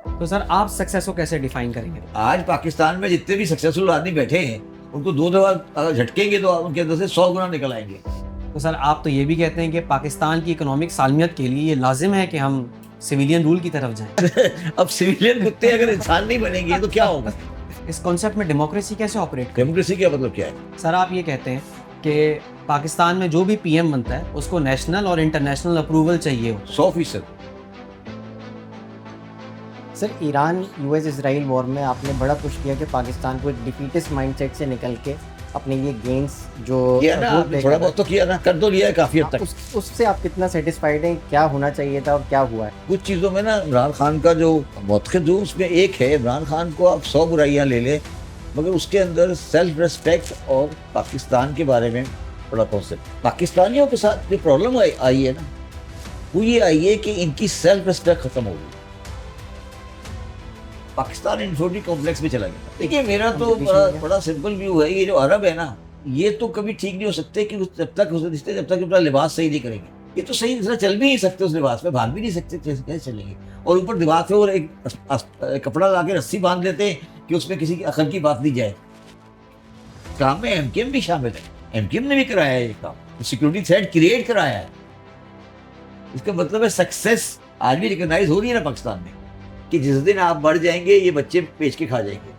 तो सर आप सक्सेस को कैसे डिफाइन करेंगे? आज पाकिस्तान में जितने भी सक्सेसफुल आदमी बैठे हैं उनको दो दफा अगर झटकेंगे तो उनके अंदर से 100 गुना निकल आएंगे। तो सर आप तो ये भी कहते हैं कि पाकिस्तान की इकोनॉमिक सालमियत के लिए ये लाजिम है कि हम सिविलियन रूल की तरफ जाएं। अब सिविलियन कुत्ते अगर इंसान नहीं बनेंगे तो क्या होगा? इस कॉन्सेप्ट में डेमोक्रेसी कैसे ऑपरेट करे? डेमोक्रेसी का मतलब क्या है? सर आप ये कहते हैं कि पाकिस्तान में जो भी पीएम बनता है उसको नेशनल और इंटरनेशनल अप्रूवल चाहिए हो। 100%। Sir Iran US Israel war में आपने बड़ा पुश किया कि पाकिस्तान को एक डिफीटिस्ट माइंडसेट से निकल के अपने ये गेम्स जो किया ना आपने, थोड़ा बहुत तो किया ना, कर तो लिया है काफी हद तक। उससे आप कितना सेटिस्फाइड हैं? क्या होना चाहिए था और क्या हुआ है? कुछ चीज़ों में ना इमरान खान का जो मौक़िफ़ जो उसमें एक है, इमरान खान को आप 100 बुराइयां ले लें मगर उसके अंदर सेल्फ रिस्पेक्ट और पाकिस्तान के बारे में बड़ा कॉन्सेप्ट। पाकिस्तानियों के साथ जो प्रॉब्लम आई है ना वो ये आई है कि इनकी सेल्फ रिस्पेक्ट खत्म हो गई। पाकिस्तान इंफिनिटी कॉम्प्लेक्स में चला गया। देखिए मेरा तो बड़ा सिंपल व्यू है, ये जो अरब है ना ये तो कभी ठीक नहीं हो सकते कि जब तक अपना लिबास सही नहीं करेंगे। ये तो सही तरह चल भी नहीं सकते, उस लिबास में भाग भी नहीं सकते, कैसे चलेंगे? और ऊपर दिमाग पे और एक कपड़ा ला के रस्सी बांध लेते हैं कि उसमें किसी की अकल की बात नहीं जाए। काम में एमकेएम भी शामिल है, एमकेएम ने भी कराया है ये काम, सिक्योरिटी थ्रेट क्रिएट कराया है। इसका मतलब है सक्सेस आज भी रिकॉग्नाइज हो रही है ना पाकिस्तान में कि जिस दिन आप बढ़ जाएंगे ये बच्चे बेच के खा जाएंगे।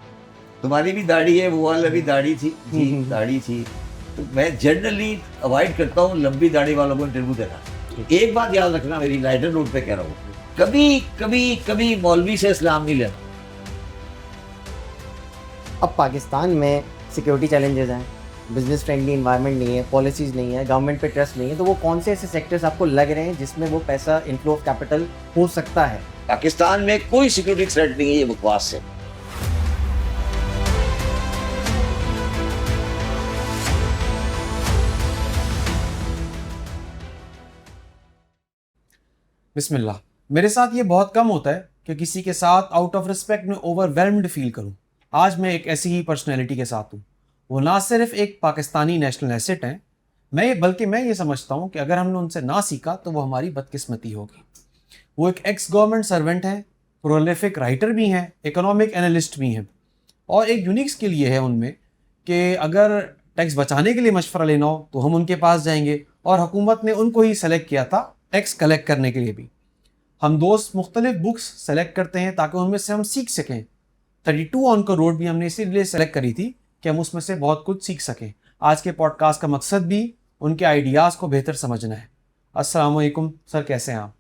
तुम्हारी भी दाढ़ी है, वो वाला भी दाढ़ी थी दाढ़ी थी। तो मैं जनरली अवॉइड करता हूँ लंबी दाढ़ी वालों को इंटरव्यू देना। एक बात याद रखना, मेरी लाइटर नोट पे कह रहा हूँ, कभी कभी कभी मौलवी से इस्लाम नहीं लेना। अब पाकिस्तान में सिक्योरिटी चैलेंजेस हैं, बिजनेस फ्रेंडली इन्वायरमेंट नहीं है, पॉलिसीज़ नहीं है, गवर्नमेंट पे ट्रस्ट नहीं है, तो वो कौन से ऐसे सेक्टर्स आपको लग रहे हैं जिसमें वो पैसा इनफ्लो ऑफ कैपिटल हो सकता है? पाकिस्तान में कोई सिक्योरिटी थ्रेट नहीं है, ये बकवास है। बिस्मिल्लाह। मेरे साथ ये बहुत कम होता है कि किसी के साथ आउट ऑफ रिस्पेक्ट में ओवरवेल्म्ड फील करूं। आज मैं एक ऐसी ही पर्सनैलिटी के साथ हूँ। वो ना सिर्फ एक पाकिस्तानी नेशनल एसेट हैं, बल्कि मैं ये समझता हूँ कि अगर हमने उनसे ना सीखा तो वो हमारी बदकिस्मती होगी। वो एक एक्स गवर्नमेंट सर्वेंट हैं, प्रोलिफिक राइटर भी हैं, इकोनॉमिक एनालिस्ट भी हैं, और एक यूनिक स्किल ये है उनमें कि अगर टैक्स बचाने के लिए मशवरा लेना हो तो हम उनके पास जाएंगे, और हुकूमत ने उनको ही सेलेक्ट किया था टैक्स कलेक्ट करने के लिए भी। हम दोस्त मुख्तलिफ बुक्स सेलेक्ट करते हैं ताकि उनमें से हम सीख सकें। 32 ऑन करोड़ भी हमने इसीलिए सेलेक्ट करी थी कि हम उसमें से बहुत कुछ सीख सकें। आज के पॉडकास्ट का मकसद भी उनके आइडियाज़ को बेहतर समझना है। अस्सलाम वालेकुम सर, कैसे हैं आप?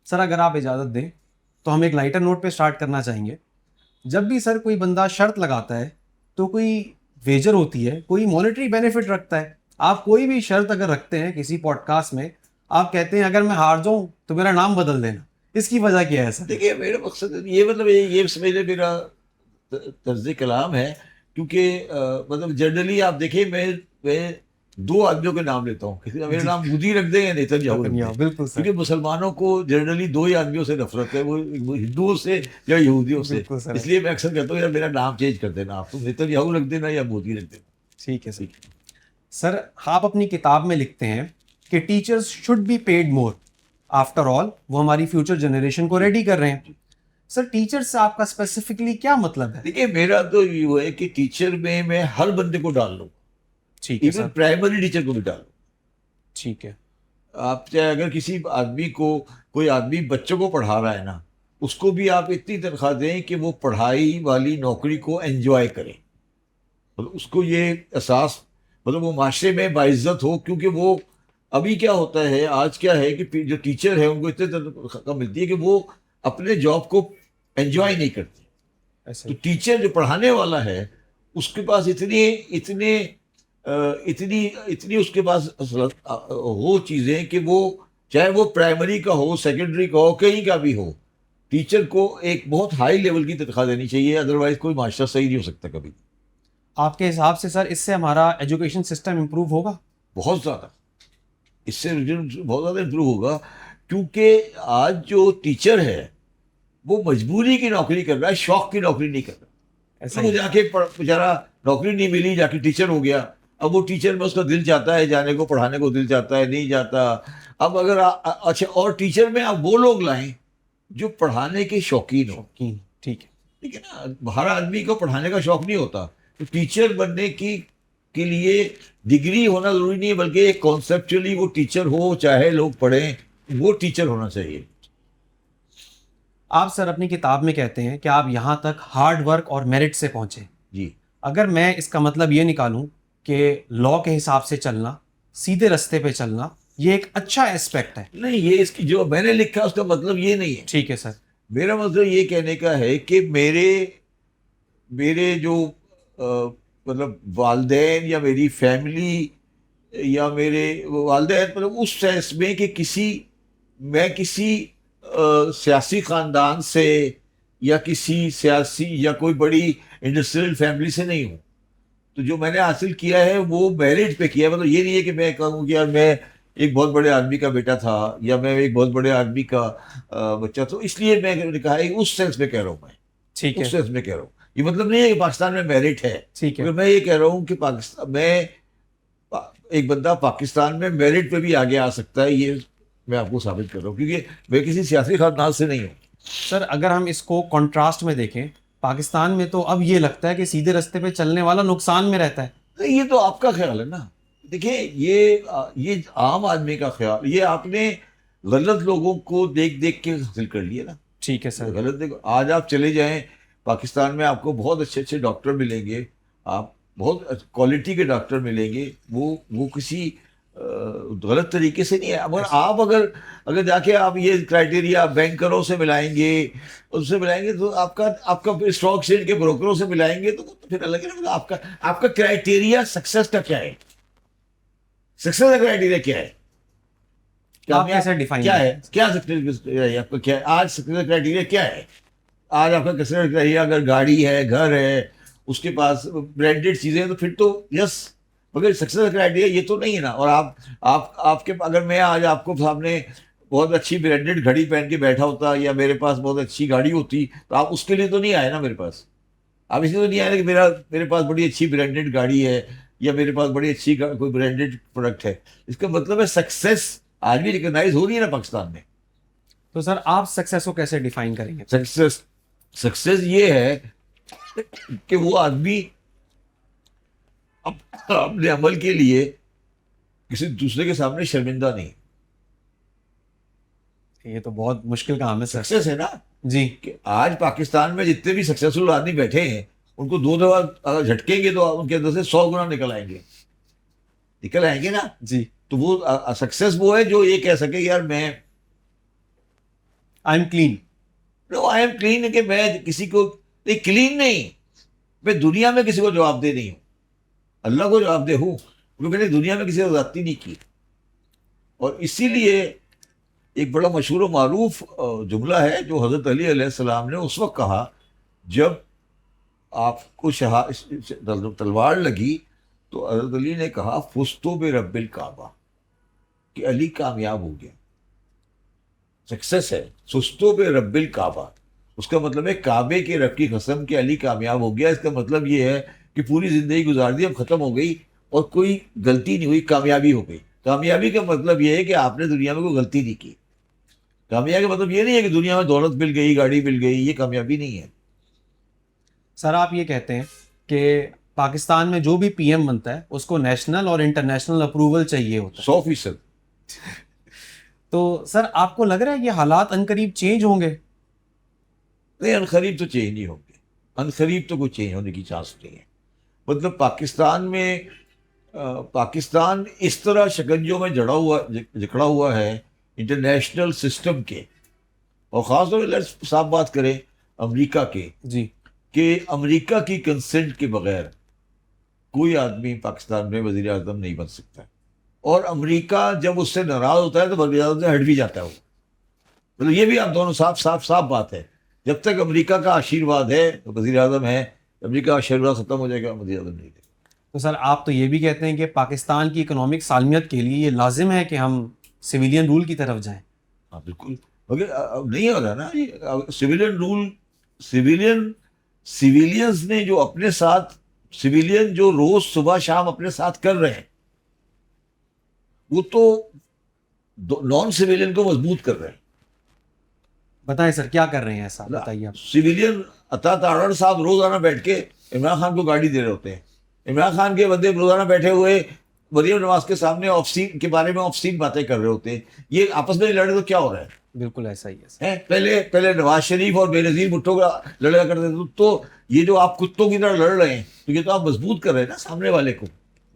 सर अगर आप इजाज़त दें तो हम एक लाइटर नोट पे स्टार्ट करना चाहेंगे। जब भी सर कोई बंदा शर्त लगाता है तो कोई वेजर होती है, कोई मॉनेटरी बेनिफिट रखता है। आप कोई भी शर्त अगर रखते हैं किसी पॉडकास्ट में, आप कहते हैं अगर मैं हार जाऊं तो मेरा नाम बदल देना। इसकी वजह क्या है सर? देखिए मेरा मकसद ये मतलब ये समझ ले मेरा तर्ज कलाम है, क्योंकि मतलब जनरली आप देखिए मैं दो आदमियों के नाम लेता हूँ, किसी का मेरा नाम मोदी रख दें या नेतन्याहू रख दें। बिल्कुल सर। क्योंकि मुसलमानों को जनरली दो ही आदमियों से नफरत है, वो हिंदुओं से या यहूदियों से। इसलिए मैं अक्सर कहता हूँ यार मेरा नाम चेंज कर देना, आप तुम नेतन्याहू रख देना या मोदी रख देना। ठीक है सर। आप अपनी किताब में लिखते हैं कि teachers should be paid more. After all वो हमारी फ्यूचर जनरेशन को रेडी कर रहे हैं। सर टीचर से आपका स्पेसिफिकली क्या मतलब है? देखिए मेरा तो ये है कि टीचर में मैं हर बंदे को डाल लूँ, ठीक है इवन प्राइमरी टीचर को भी डाल लूँ। ठीक है। आप चाहे अगर किसी आदमी को, कोई आदमी बच्चों को पढ़ा रहा है ना, उसको भी आप इतनी तनख्वाह दें कि वो पढ़ाई वाली नौकरी को एंजॉय करे, मतलब उसको ये एहसास, मतलब वो माशरे में बाइज्जत हो। क्योंकि वो अभी क्या होता है, आज क्या है कि जो टीचर है उनको इतनी तनख्वाह मिलती है कि वो अपने जॉब को एंजॉय नहीं करते। तो टीचर जो पढ़ाने वाला है उसके पास इतनी उसके पास हो चीज़ें कि वो चाहे वो प्राइमरी का हो, सेकेंडरी का हो, कहीं का भी हो, टीचर को एक बहुत हाई लेवल की तनख्वाह देनी चाहिए, अदरवाइज कोई माशरा सही नहीं हो सकता कभी। आपके हिसाब से सर इससे हमारा एजुकेशन सिस्टम इम्प्रूव होगा? बहुत ज़्यादा, इससे बहुत ज़्यादा इम्प्रूव होगा। क्योंकि आज जो टीचर है वो मजबूरी की नौकरी कर रहा है, शौक की नौकरी नहीं कर रहा। ऐसा वो जाके बेचारा नौकरी नहीं मिली, जाके टीचर हो गया। अब वो टीचर में उसका दिल चाहता है जाने को, पढ़ाने को दिल चाहता है, नहीं जाता। अब अगर अच्छा, और टीचर में आप वो लोग लाएं जो पढ़ाने के शौकीन हो। शौकीन, ठीक है। ठीक है ना, हर आदमी को पढ़ाने का शौक नहीं होता। तो टीचर बनने की के लिए डिग्री होना जरूरी नहीं है, बल्कि एक कॉन्सेप्चुअली वो टीचर हो, चाहे लोग पढ़ें, वो टीचर होना चाहिए। आप सर अपनी किताब में कहते हैं कि आप यहाँ तक हार्ड वर्क और मेरिट से पहुंचे। जी। अगर मैं इसका मतलब ये निकालूं कि लॉ के हिसाब से चलना, सीधे रास्ते पे चलना, ये एक अच्छा एस्पेक्ट है। नहीं, ये इसकी जो मैंने लिखा उसका मतलब ये नहीं है। ठीक है सर। मेरा मतलब ये कहने का है कि मेरे मेरे जो मतलब वालदेन या मेरी फैमिली या मेरे वालदेन, मतलब उस सेंस में कि मैं किसी सियासी ख़ानदान से या किसी सियासी या कोई बड़ी इंडस्ट्रियल फैमिली से नहीं हूँ। तो जो मैंने हासिल किया है वो मेरिट पे किया है। मतलब ये नहीं है कि मैं कहूँ कि यार मैं एक बहुत बड़े आदमी का बेटा था या मैं एक बहुत बड़े आदमी का बच्चा, तो इसलिए मैंने कहा है, उस सेंस में कह रहा हूँ मैं, ठीक है। उस सेंस में कह रहा हूँ। ये मतलब नहीं है कि पाकिस्तान में मेरिट है। ठीक है। मगर मैं ये कह रहा हूँ कि एक बंदा पाकिस्तान में मेरिट पे भी आगे आ सकता है, ये मैं आपको साबित कर रहा हूँ, क्योंकि मैं किसी सियासी खानदान से नहीं हूँ। सर अगर हम इसको कंट्रास्ट में देखें, पाकिस्तान में तो अब ये लगता है कि सीधे रास्ते पे चलने वाला नुकसान में रहता है। नहीं, ये तो आपका ख्याल है ना। देखिए, ये आम आदमी का ख्याल, ये आपने गलत लोगों को देख देख के हासिल कर लिया ना। ठीक है सर। गलत देखो, आज आप चले जाएं पाकिस्तान में, आपको बहुत अच्छे अच्छे डॉक्टर मिलेंगे, आप बहुत क्वालिटी के डॉक्टर मिलेंगे, वो किसी गलत तरीके से नहीं है। मगर आप अगर अगर जाके आप ये क्राइटेरिया बैंकरों से मिलाएंगे, उससे मिलाएंगे, तो आपका स्टॉक एक्सचेंज के ब्रोकरों से मिलाएंगे, तो फिर अलग है ना। मतलब आपका क्राइटेरिया सक्सेस का क्या है? सक्सेस का क्राइटेरिया क्या है? आप कैसे डिफाइन क्या है? क्या सक्सेस क्राइटेरिया आपका क्या है? आज सक्सेस क्राइटेरिया क्या है? आज आपका सक्सेस क्राइटेरिया अगर गाड़ी है, घर है, उसके पास ब्रांडेड चीजें हैं, तो फिर तो यस। मगर सक्सेस क्राइटेरिया ये तो नहीं है ना। और आपके अगर मैं आज आपको सामने बहुत अच्छी ब्रांडेड घड़ी पहन के बैठा होता या मेरे पास बहुत अच्छी गाड़ी होती, तो आप उसके लिए तो नहीं आए ना मेरे पास। आप इसलिए तो नहीं आए ना कि मेरे पास बड़ी अच्छी ब्रांडेड गाड़ी है या मेरे पास बड़ी अच्छी कोई ब्रांडेड प्रोडक्ट है। इसका मतलब है सक्सेस आज भी रिकॉग्नाइज हो रही है ना पाकिस्तान में। तो सर आप सक्सेस को कैसे डिफाइन करेंगे? सक्सेस ये है कि वो आदमी अपने अमल के लिए किसी दूसरे के सामने शर्मिंदा नहीं। ये तो बहुत मुश्किल काम है सर। सक्सेस है ना जी। कि आज पाकिस्तान में जितने भी सक्सेसफुल आदमी बैठे हैं, उनको 2 दफा अगर झटकेंगे तो उनके अंदर से 100 गुना निकल आएंगे ना। जी। तो वो सक्सेस वो है जो ये कह सके यार मैं I am clean. I am clean, कि मैं किसी को नहीं, क्लीन नहीं, मैं दुनिया में किसी को जवाबदेह नहीं हूँ, अल्लाह को जवाबदेह हूँ, क्योंकि मैंने दुनिया में किसी को ज्यादती नहीं की। और इसीलिए एक बड़ा मशहूर व मारूफ जुमला है जो हज़रत अली अलैहिस्सलाम ने उस वक्त कहा जब आपको तलवार लगी, तो हज़रत अली ने कहा फुस्तु बि रब्बिल काबा, कि अली कामयाब हो गया। सक्सेस है फुस्तु बि रब्बिल काबा, उसका मतलब है काबे के रब की कसम कि अली कामयाब हो गया। इसका मतलब ये है कि पूरी जिंदगी गुजार दी, अब खत्म हो गई और कोई गलती नहीं हुई, कामयाबी हो गई। कामयाबी का मतलब ये है कि आपने दुनिया में कोई गलती नहीं की। कामयाबी का मतलब ये नहीं है कि दुनिया में दौलत मिल गई, गाड़ी मिल गई, ये कामयाबी नहीं है। सर आप ये कहते हैं कि पाकिस्तान में जो भी पीएम बनता है उसको नेशनल और इंटरनेशनल अप्रूवल चाहिए होता है। 100%। तो सर आपको लग रहा है ये हालात अनकरीब चेंज होंगे? नहीं, अनकरीब तो चेंज नहीं होंगे, अनकरीब तो कोई चेंज होने की चांस नहीं है। मतलब पाकिस्तान में पाकिस्तान इस तरह शिकंजों में जकड़ा हुआ है इंटरनेशनल सिस्टम के, और ख़ासतौर पर साफ बात करें अमेरिका के, जी। कि अमेरिका की कंसेंट के बगैर कोई आदमी पाकिस्तान में वज़ीर आज़म नहीं बन सकता। और अमेरिका जब उससे नाराज़ होता है तो वज़ीर आज़म से हट भी जाता है वो। मतलब ये भी आप दोनों साफ बात है। जब तक अमेरिका का आशीर्वाद है तो वज़ीर आज़म है, अमेरिका का आशीर्वाद ख़त्म हो जाएगा, वज़ीर आज़म नहीं। तो सर आप तो ये भी कहते हैं कि पाकिस्तान की इकोनॉमिक सालमियत के लिए ये लाजिम है कि हम सिविलियन रूल की तरफ जाएं। हाँ बिल्कुल, मगर अब नहीं हो रहा ना ये सिविलियन रूल। सिविलियंस ने जो अपने साथ, सिविलियन जो रोज सुबह शाम अपने साथ कर रहे हैं, वो तो नॉन सिविलियन को मजबूत कर रहे हैं। बताएं सर, क्या कर रहे हैं ऐसा, बताइए आप। सिविलियन अता तारड़ साहब रोजाना बैठ के इमरान खान को गाड़ी दे रहे होते हैं। इमरान खान के बंदे रोजाना बैठे हुए मरियम नवाज के सामने ऑफ सीन के बारे में ऑफ सीन बातें कर रहे होते हैं। ये आपस में लड़े तो क्या हो रहा है? बिल्कुल ऐसा ही है सर। हैं? पहले पहले नवाज शरीफ और बेनजीर भुट्टो का लड़ा करते थे, तो ये जो आप कुत्तों की तरह लड़ रहे हैं, तो ये तो आप मजबूत कर रहे हैं ना सामने वाले को।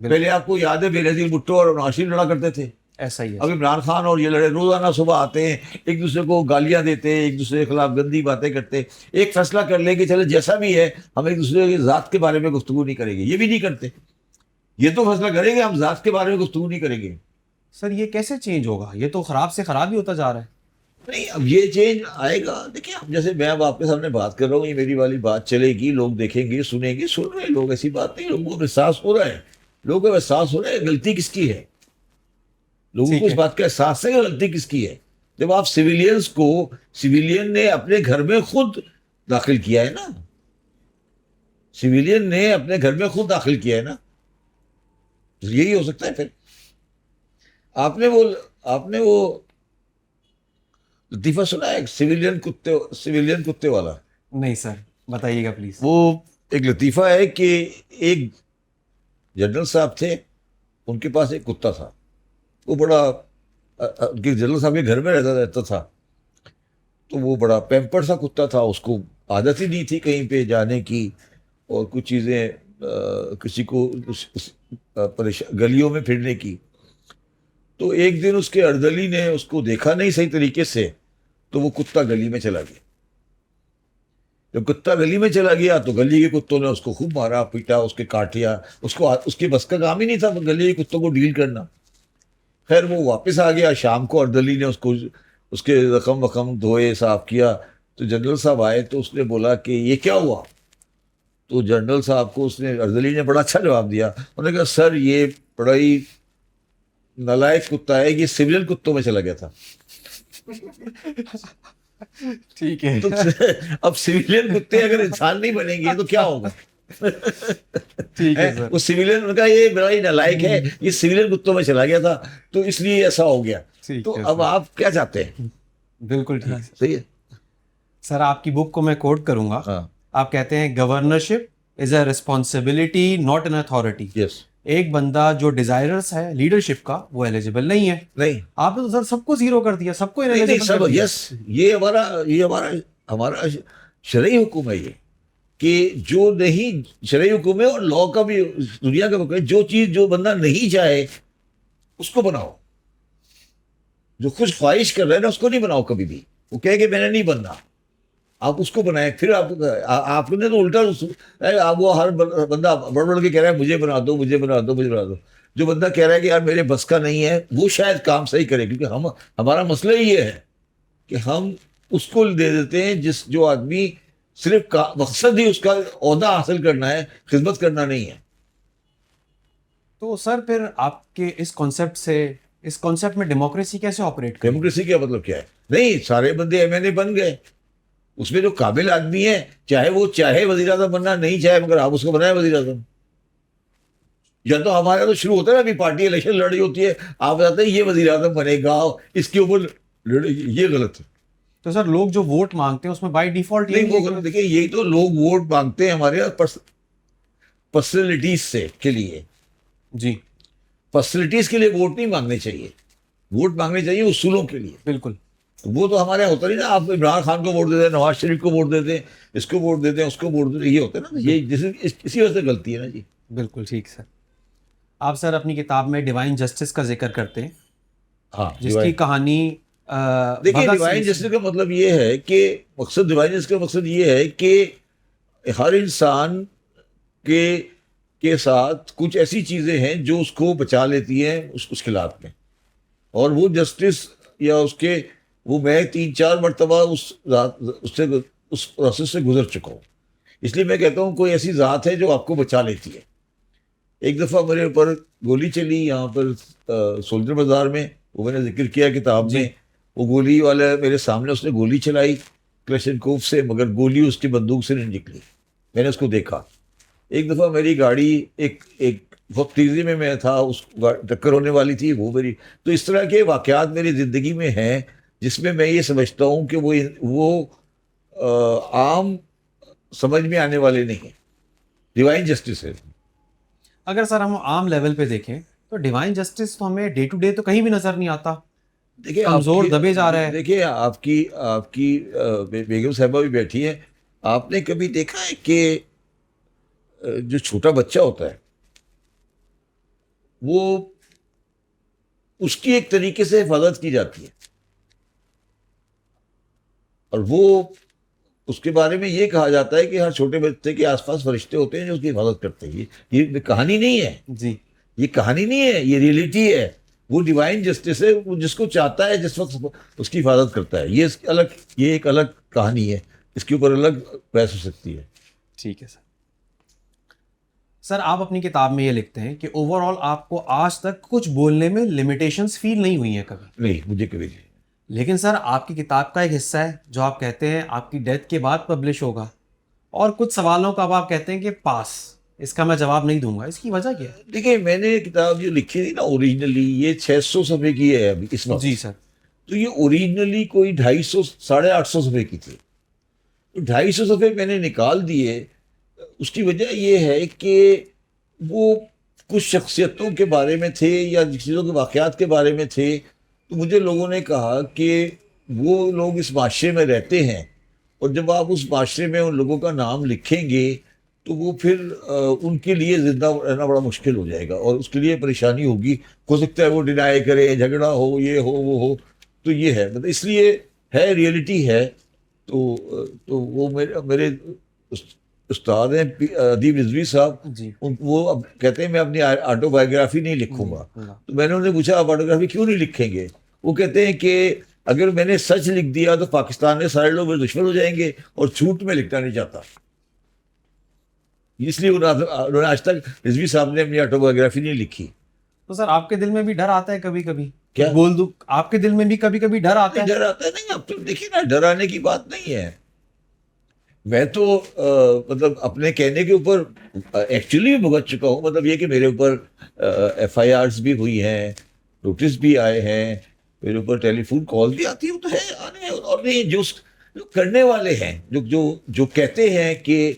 पहले आपको याद है बेनजीर भुट्टो और नवाज शरीफ लड़ा करते थे। ऐसा ही है अब इमरान खान और ये लड़े रोजाना सुबह आते हैं, एक दूसरे को गालियां देते हैं, एक दूसरे के खिलाफ गंदी बातें करते हैं। एक फैसला कर लेंगे चले जैसा भी है, हम एक दूसरे की जात के बारे में गुफ्तगू नहीं करेंगे, ये भी नहीं करते। ये तो फैसला करेंगे हम जात के बारे में गुफ्तगू नहीं करेंगे। सर। ये कैसे चेंज होगा? ये तो खराब से खराब ही होता जा रहा है। नहीं, अब ये चेंज आएगा। देखिए, अब जैसे मैं अब आपके सामने बात कर रहा हूँ, ये मेरी वाली बात चलेगी, लोग देखेंगे, सुनेंगे, सुन रहे हैं लोग, ऐसी बात नहीं। लोगों को एहसास हो रहा है, लोगों को एहसास हो रहा है गलती किसकी है। लोगों ठीक को इस है। बात का एहसास है कि गलती किसकी है। जब आप सिविलियंस को, सिविलियन ने अपने घर में खुद दाखिल किया है ना, सिविलियन ने अपने घर में खुद दाखिल किया है ना, तो यही हो सकता है फिर। आपने वो लतीफा सुना है सिविलियन कुत्ते वाला? नहीं सर, बताइएगा प्लीज। वो एक लतीफा है कि एक जनरल साहब थे, उनके पास एक कुत्ता था। वो बड़ा उनके जनरल साहब के घर में रहता था। तो वो बड़ा पैम्पर्ड सा कुत्ता था, उसको आदत ही नहीं थी कहीं पे जाने की, और कुछ चीज़ें किसी को परेशान गलियों में फिरने की। तो एक दिन उसके अर्दली ने उसको देखा नहीं सही तरीके से, तो वो कुत्ता गली में चला गया। जब कुत्ता गली में चला गया तो गली के कुत्तों ने उसको खूब मारा पीटा, उसके काटिया। उसके बस का काम ही नहीं था गली के कुत्तों को डील करना। खैर वो वापस आ गया शाम को, अर्दली ने उसके जख्म वख्म धोए, साफ किया। तो जनरल साहब आए तो उसने बोला कि ये क्या हुआ? तो जनरल साहब को अर्दली ने बड़ा अच्छा जवाब दिया। उन्होंने कहा, सर ये बड़ा ही नालायक कुत्ता है, ये सिविलियन कुत्तों में चला गया था। ठीक है। तो अब सिविलियन कुत्ते अगर इंसान नहीं बनेंगे तो क्या होगा? ठीक है सर। वो सिविलियन, उनका ये बड़ा ही नालायक है, ये सिविलियन कुत्तों में चला गया था, तो इसलिए ऐसा हो गया। ठीक तो है अब सर। आप क्या चाहते हैं? बिल्कुल ठीक है सही है। सर। आपकी बुक को मैं कोट करूंगा। हाँ, आप कहते हैं governorship is a responsibility not an authority. Yes. एक बंदा जो डिजायरस है लीडरशिप का, वो एलिजिबल नहीं है। नहीं आपने तो सर सबको जीरो कर दिया, सबको नहीं नहीं ineligible सब, कर दिया। यस, ये हमारा शरई हुक्म है ये, कि जो नहीं, शरई हुक्म है और लॉ का भी, दुनिया का हुक्म है, जो चीज जो बंदा नहीं चाहे उसको बनाओ। जो खुश ख्वाहिश कर रहे हैं ना, उसको नहीं बनाओ कभी भी। वो कहे कि मैंने नहीं बनना, आप उसको बनाए। फिर आपने तो उल्टा आप वो हर बंदा बढ़ बढ़ के कह रहा है मुझे बना दो, मुझे बना दो, मुझे बना दो। जो बंदा कह रहा है कि यार मेरे बस का नहीं है, वो शायद काम सही करे। क्योंकि हमारा मसला ये है कि हम उसको दे देते हैं जो आदमी सिर्फ मकसद ही उसका ओहदा हासिल करना है, खिदमत करना नहीं है। तो सर फिर आपके इस कॉन्सेप्ट में डेमोक्रेसी कैसे ऑपरेट करेगी? डेमोक्रेसी का मतलब क्या है? नहीं, सारे बंदे एमएनए बन गए, उसमें जो काबिल आदमी है, चाहे वो चाहे वजीर आजम बनना, नहीं चाहे, मगर आप उसको बनाए वजीर आजम। या तो हमारा तो शुरू होता है ना, अभी पार्टी इलेक्शन लड़ी होती है, आप बताते हैं ये वजीर आजम बनेगा, इसके ऊपर ये गलत है। तो सर लोग जो वोट मांगते हैं उसमें बाय डिफॉल्ट नहीं, वो गलत। देखिए, यही तो लोग वोट मांगते हैं हमारे यहाँ पर्सनैलिटीज से के लिए। जी पर्सनैलिटीज के लिए वोट नहीं मांगने चाहिए, वोट मांगने चाहिए उसूलों के लिए। बिल्कुल। वो तो हमारे यहाँ होता नहीं ना, आप इमरान खान को वोट देते हैं, नवाज शरीफ को वोट देते हैं, इसको वोट देते हैं, उसको वोट देते हैं, ये होता है ना। ये इसी वजह से गलती है ना जी। बिल्कुल ठीक सर। आप सर अपनी किताब में डिवाइन जस्टिस का जिक्र करते हैं, हाँ, जिसकी कहानी देखिए, भगत डिवाइन सिंह जस्टिस का मतलब ये है कि डिवाइन जस्टिस का मकसद ये है कि हर इंसान के साथ कुछ ऐसी चीजें हैं जो उसको बचा लेती हैं उस खिलाफ में, और वो जस्टिस या उसके मैं 3-4 मरतबा उस प्रोसेस से गुजर चुका हूँ। इसलिए मैं कहता हूँ कोई ऐसी ज़ात है जो आपको बचा लेती है। एक दफ़ा मेरे ऊपर गोली चली यहाँ पर सोल्जर बाजार में, वो मैंने जिक्र किया किताब में। वो गोली वाला मेरे सामने, उसने गोली चलाई क्लेशनकोव से, मगर गोली उसकी बंदूक से नहीं निकली, मैंने उसको देखा। एक दफ़ा मेरी गाड़ी एक बहुत तेज़ी में मैं था, उस टक्कर होने वाली थी वो मेरी। तो इस तरह के वाक़यात मेरी ज़िंदगी में हैं जिसमें मैं ये समझता हूँ कि वो आम समझ में आने वाले नहीं है। डिवाइन जस्टिस है। अगर सर हम आम लेवल पे देखें तो डिवाइन जस्टिस तो हमें डे टू डे तो कहीं भी नजर नहीं आता। देखिए कमजोर दबे जा रहा है। देखिए आपकी आपकी बेगम साहिबा भी बैठी है। आपने कभी देखा है कि जो छोटा बच्चा होता है वो उसकी एक तरीके से हिफाजत की जाती है, और वो उसके बारे में ये कहा जाता है कि हर छोटे बच्चे के आसपास फरिश्ते होते हैं जो उसकी हिफाजत करते हैं। ये कहानी नहीं है, जी। ये कहानी नहीं है, ये रियलिटी है। वो डिवाइन जस्टिस है, वो जिसको चाहता है जिस वक्त उसकी हिफाजत करता है। ये एक अलग कहानी है, इसके ऊपर अलग बहस हो सकती है। ठीक है सर। सर आप अपनी किताब में ये लिखते हैं कि ओवरऑल आपको आज तक कुछ बोलने में लिमिटेशंस फील नहीं हुई हैं कभी। नहीं, मुझे कभी नहीं। लेकिन सर आपकी किताब का एक हिस्सा है जो आप कहते हैं आपकी डेथ के बाद पब्लिश होगा, और कुछ सवालों का अब आप कहते हैं कि पास, इसका मैं जवाब नहीं दूंगा। इसकी वजह क्या है? देखिए, मैंने किताब जो लिखी थी ना ओरिजिनली, ये 600 सफ़े की है अभी इस वक्त। जी सर। तो ये ओरिजिनली कोई 250 850 सफ़े की थी। तो 250 सफ़े मैंने निकाल दिए। उसकी वजह ये है कि वो कुछ शख्सियतों के बारे में थे या चीज़ों के वाक़यात के बारे में थे। तो मुझे लोगों ने कहा कि वो लोग इस माशरे में रहते हैं, और जब आप उस माशरे में उन लोगों का नाम लिखेंगे तो वो फिर उनके लिए ज़िंदा रहना बड़ा मुश्किल हो जाएगा, और उसके लिए परेशानी होगी। हो सकता है वो डिनाई करे, झगड़ा हो, ये हो वो हो। तो ये है, मतलब इसलिए है, रियलिटी है। तो वो मेरे उस्ताद हैं अदीब रिजवी साहब। जी। वो अब कहते हैं मैं अपनी ऑटोबायोग्राफी नहीं लिखूंगा। तो मैंने उन्हें पूछा आप ऑटोग्राफी क्यों नहीं लिखेंगे? वो कहते हैं कि अगर मैंने सच लिख दिया तो पाकिस्तान में सारे लोग मेरे दुश्मन हो जाएंगे, और झूठ में लिखना नहीं चाहता। इसलिए उन्होंने आज तक रिजवी साहब ने अपनी ऑटोबायोग्राफी नहीं लिखी। तो सर आपके दिल में भी डर आता है कभी कभी? क्या? बोल दूं, आपके दिल में भी कभी कभी डर आता है? डर आता है नहीं, अब तो देखिए ना, डराने की बात नहीं है। मैं तो मतलब अपने कहने के ऊपर एक्चुअली भी भुगत चुका हूँ। मतलब ये कि मेरे ऊपर FIRs भी हुई हैं, नोटिस भी आए हैं, मेरे ऊपर टेलीफोन कॉल भी आती है। वो तो है, आने हैं। और नहीं, जो करने वाले हैं, जो जो जो कहते हैं कि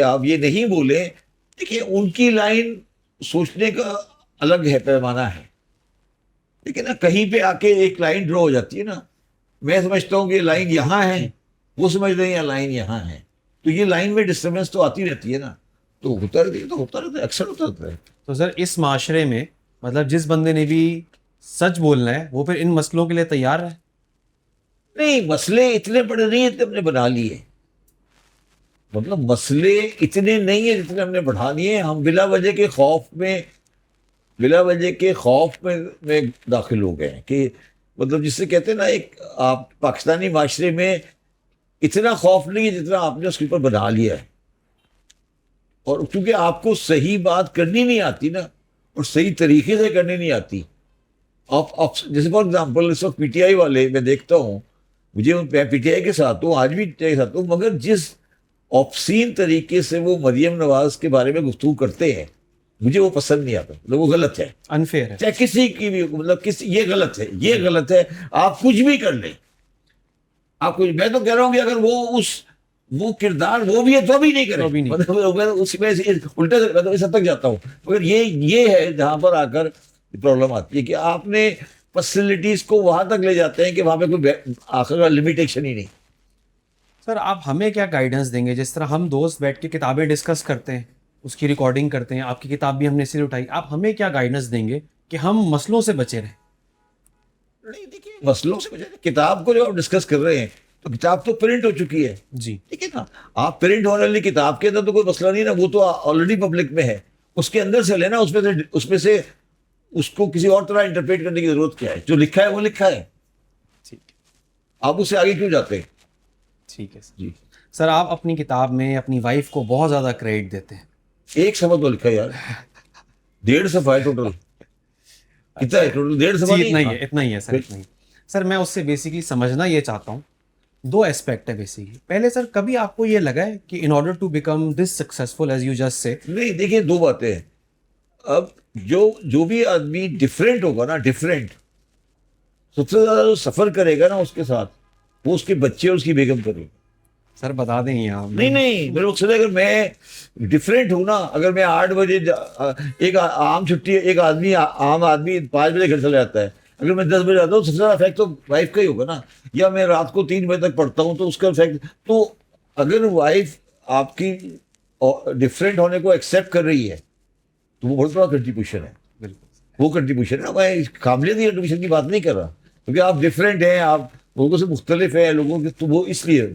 आप ये नहीं बोलें, देखिए उनकी लाइन सोचने का अलग है, पैमाना है। लेकिन ना कहीं पे आके एक लाइन ड्रॉ हो जाती है ना। मैं समझता हूँ कि लाइन यहाँ है, वो समझ रहे हैं लाइन यहाँ है। तो ये लाइन में डिस्टर्बेंस तो आती रहती है ना। तो होता रहती है, तो होता रहता है, अक्सर होता रहता है। तो सर इस माशरे में मतलब जिस बंदे ने भी सच बोलना है वो फिर इन मसलों के लिए तैयार है? नहीं, मसले इतने बड़े नहीं है, हमने बना लिए। मतलब मसले इतने नहीं है जितने हमने बढ़ा लिए। हम बिला वजह के खौफ में दाखिल हो गए हैं कि मतलब जिससे कहते हैं ना, एक आप पाकिस्तानी माशरे में इतना खौफ नहीं है जितना आपने उसके ऊपर बना लिया है। और क्योंकि आपको सही बात करनी नहीं आती ना, और सही तरीके से करनी नहीं आती। आप जैसे फॉर एग्जाम्पल इस वक्त PTI वाले मैं देखता हूँ, मैं PTI के साथ हूँ, आज भी PTI के साथ हूँ, मगर जिस ऑब्सीन तरीके से वो मरियम नवाज के बारे में गुफ्तगू करते हैं, मुझे वो पसंद नहीं आता। मतलब वो गलत है, अनफेयर है। चाहे किसी की भी, मतलब ये गलत है, ये गलत है। आप कुछ भी कर लें, आप कुछ, मैं तो कह रहा हूँ कि अगर वो किरदार वो भी है तो भी नहीं करें। तो भी नहीं। मतलब मैं उसमें उल्टे से मतलब इस हद तक जाता हूँ। मगर ये है जहाँ पर आकर प्रॉब्लम आती है कि आपने फैसिलिटीज को वहां तक ले जाते हैं कि वहां पे कोई आखिर लिमिटेशन ही नहीं। सर आप हमें क्या गाइडेंस देंगे? जिस तरह हम दोस्त बैठ के किताबें डिस्कस करते हैं, उसकी रिकॉर्डिंग करते हैं, आपकी किताब भी हमने इसलिए उठाई, आप हमें क्या गाइडेंस देंगे कि हम मसलों से बचे रहें? नहीं, देखिए मसलों से बचे, किताब को जो आप डिस्कस कर रहे हैं, तो किताब तो प्रिंट हो चुकी है। जी। ठीक है ना। आप प्रिंट होने वाली किताब के अंदर तो कोई मसला नहीं ना, वो तो ऑलरेडी पब्लिक में है। उसके अंदर से लेना, उसमें से उसको किसी और तरह इंटरप्रेट करने की जरूरत क्या है? जो लिखा है वो लिखा है। ठीक। आप उससे आगे क्यों जाते हैं? ठीक है सर। जी। सर आप अपनी किताब में अपनी वाइफ को बहुत ज़्यादा क्रेडिट देते हैं। एक सफा तो लिखा है यार, 1.5 सफा है टोटल। कितना है टोटल? 1.5 सफा जी, नहीं? इतना ही हाँ। है, इतना ही है सर, इतना ही। सर मैं उससे बेसिकली समझना ये चाहता हूँ, दो एस्पेक्ट है बेसिकली। पहले सर कभी आपको ये लगा है कि in order to become this successful as you just say, नहीं, देखिए दो बातें हैं। अब जो भी आदमी डिफरेंट होगा ना, डिफरेंट, सबसे ज्यादा जो सफर करेगा ना उसके साथ, वो उसके बच्चे और उसकी बेगम करेगी। सर बता दें ये आप। नहीं, मेरे मकसद है अगर मैं डिफरेंट हूं ना, अगर मैं 8 बजे एक आम छुट्टी, एक आदमी आम आदमी 5 बजे घर चला जाता है, अगर मैं 10 बजे आता हूँ, सबसे ज्यादा इफेक्ट तो वाइफ का ही होगा ना। या मैं रात को 3 बजे तक पढ़ता हूँ तो उसका इफेक्ट, तो अगर वाइफ आपकी डिफरेंट होने को एक्सेप्ट कर रही है तो वो बहुत बड़ा कंट्रीब्यूशन है। बिल्कुल। वो कंट्रीब्यूशन है, मैं काबिलियत कंट्रीब्यूशन की बात नहीं कर रहा, क्योंकि आप डिफरेंट हैं, आप लोगों से मुख्तलिफ हैं लोगों के, तो वो इसलिए।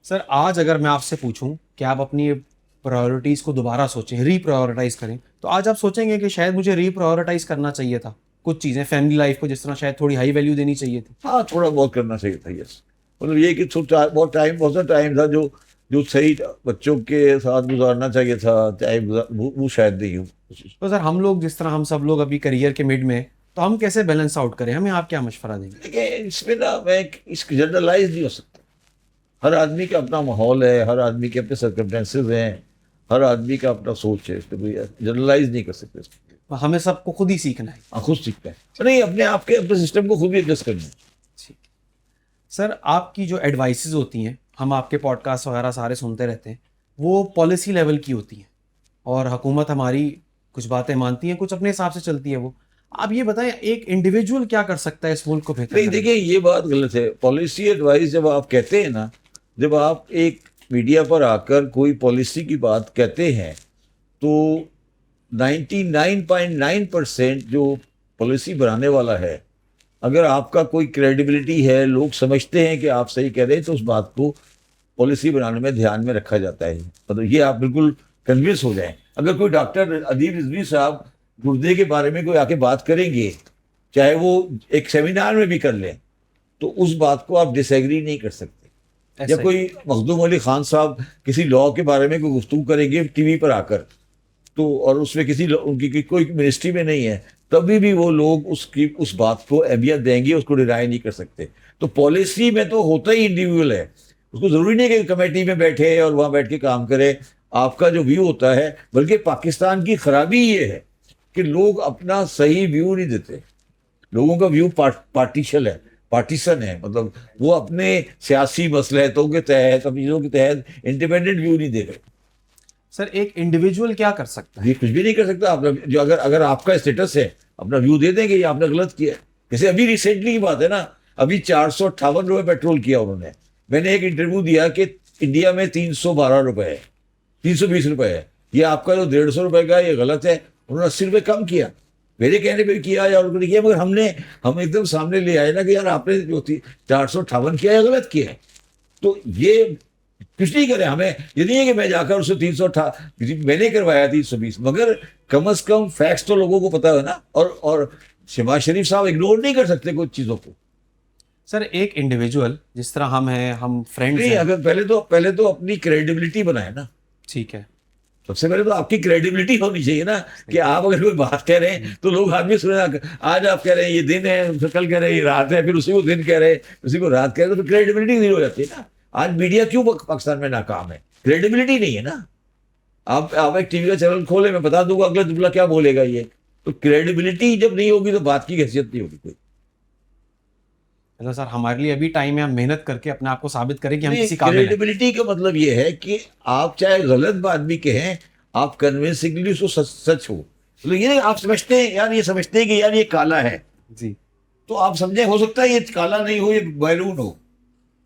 सर आज अगर मैं आपसे पूछूं कि आप अपनी प्रायोरिटीज को दोबारा सोचें, रीप्रायोरिटाइज करें, तो आज आप सोचेंगे कि शायद मुझे रीप्रायोरिटाइज करना चाहिए था कुछ चीज़ें, फैमिली लाइफ को जिस तरह शायद थोड़ी हाई वैल्यू देनी चाहिए थी। हाँ, थोड़ा बहुत करना चाहिए था, यस। मतलब ये कि बहुत सा टाइम था जो जो सही बच्चों के साथ गुजारना चाहिए था, टाइम वो शायद नहीं हो। तो सर हम लोग जिस तरह हम सब लोग अभी करियर के मिड में हैं, तो हम कैसे बैलेंस आउट करें, हमें आप क्या मशवरा देंगे? देखिए, इसमें ना मैं इसकी जनरलाइज नहीं हो सकता। हर आदमी का अपना माहौल है, हर आदमी के अपने सर्कमस्टेंसेज हैं, हर आदमी का अपना सोच है, इसको कोई जनरलाइज नहीं कर सकते इसको। हमें सबको खुद ही सीखना है। हाँ, खुद सीखता है, नहीं अपने आप के अपने सिस्टम को खुद भी एडजस्ट करना है। ठीक। सर आपकी जो एडवाइसेस होती हैं, हम आपके पॉडकास्ट वगैरह सारे सुनते रहते हैं, वो पॉलिसी लेवल की होती हैं और हुकूमत हमारी कुछ बातें मानती हैं, कुछ अपने हिसाब से चलती है। वो आप ये बताएं एक इंडिविजुअल क्या कर सकता है इस मुल्क को बेहतर नहीं, करने देखिए ये बात गलत है। पॉलिसी एडवाइस जब आप कहते हैं ना, जब आप एक मीडिया पर आकर कोई पॉलिसी की बात कहते हैं, तो 99.9% जो पॉलिसी बनाने वाला है, अगर आपका कोई क्रेडिबिलिटी है, लोग समझते हैं कि आप सही कह रहे हैं, तो उस बात को पॉलिसी बनाने में ध्यान में रखा जाता है। मतलब ये आप बिल्कुल कन्विंस हो जाएं। अगर कोई डॉक्टर अदीब रिजवी साहब गुर्दे के बारे में कोई आके बात करेंगे, चाहे वो एक सेमिनार में भी कर लें, तो उस बात को आप डिसएग्री नहीं कर सकते। ऐसा या ही। कोई मखदूम अली खान साहब किसी लॉ के बारे में कोई गुफ्तगू करेंगे टीवी पर आकर, तो और उसमें उनकी कोई मिनिस्ट्री में नहीं है, तभी भी वो लोग उस बात को अहमियत देंगे, उसको डिनाई नहीं कर सकते। तो पॉलिसी में तो होता ही इंडिविजुअल है, उसको जरूरी नहीं कि कमेटी में बैठे और वहाँ बैठ के काम करे। आपका जो व्यू होता है, बल्कि पाकिस्तान की खराबी ये है कि लोग अपना सही व्यू नहीं देते। लोगों का व्यू पार्टीशन है, मतलब वो अपने सियासी मसलहतों के तहत, अपनी चीज़ों के तहत इंडिपेंडेंट व्यू नहीं दे रहे। सर एक इंडिविजुअल क्या कर सकता है? ये कुछ भी नहीं कर सकता। अपना जो अगर आपका स्टेटस है, अपना व्यू दे देंगे ये आपने गलत किया है। जैसे अभी रिसेंटली की बात है ना, अभी 458 रुपये पेट्रोल किया उन्होंने। मैंने एक इंटरव्यू दिया कि इंडिया में 312 रुपये है, 320 रुपये है, ये आपका जो 150 रुपये का ये गलत है। उन्होंने 80 रुपये कम किया, मेरे कहने पे किया या उन्होंने किया, मगर हम एकदम सामने ले आए ना कि यार आपने जो 458 किया है गलत किया है। तो ये कुछ नहीं करे, हमें ये नहीं है कि मैं जाकर उससे 308 मैंने करवाया 320, मगर कम अज कम फैक्ट्स तो लोगों को पता है ना। और शहबाज शरीफ साहब इग्नोर नहीं कर सकते कुछ चीज़ों को। सर एक इंडिविजुअल जिस तरह हम हैं, हम फ्रेंड्स नहीं, हैं। अगर पहले तो अपनी क्रेडिबिलिटी बनाए ना। ठीक है। सबसे पहले तो आपकी क्रेडिबिलिटी होनी चाहिए ना, कि आप अगर कोई बात कह रहे हैं तो लोग आदमी सुने। आज आप कह रहे हैं ये दिन है, फिर कल कह रहे हैं ये रात है, फिर उसी को दिन कह रहे हैं, उसी को रात कह रहे हैं, तो क्रेडिबिलिटी नहीं हो जाती है ना। आज मीडिया क्यों पाकिस्तान में नाकाम है? क्रेडिबिलिटी नहीं है ना। आप एक टीवी का चैनल खोले, मैं बता दूंगा अगला जुमला क्या बोलेगा ये। तो क्रेडिबिलिटी जब नहीं होगी तो बात की हैसियत नहीं होगी कोई। मतलब सर हमारे लिए अभी टाइम है, हम मेहनत करके अपने आप को साबित करें कि हम किसी काबिल हैं। क्रेडिबिलिटी का मतलब ये है कि आप चाहे गलत बात भी कहें, आप कन्विंसिंगली उसको सच हो। मतलब ये आप समझते हैं यार, ये समझते हैं कि यार ये काला है जी। तो आप समझे, हो सकता है ये काला नहीं हो, ये मैरून हो,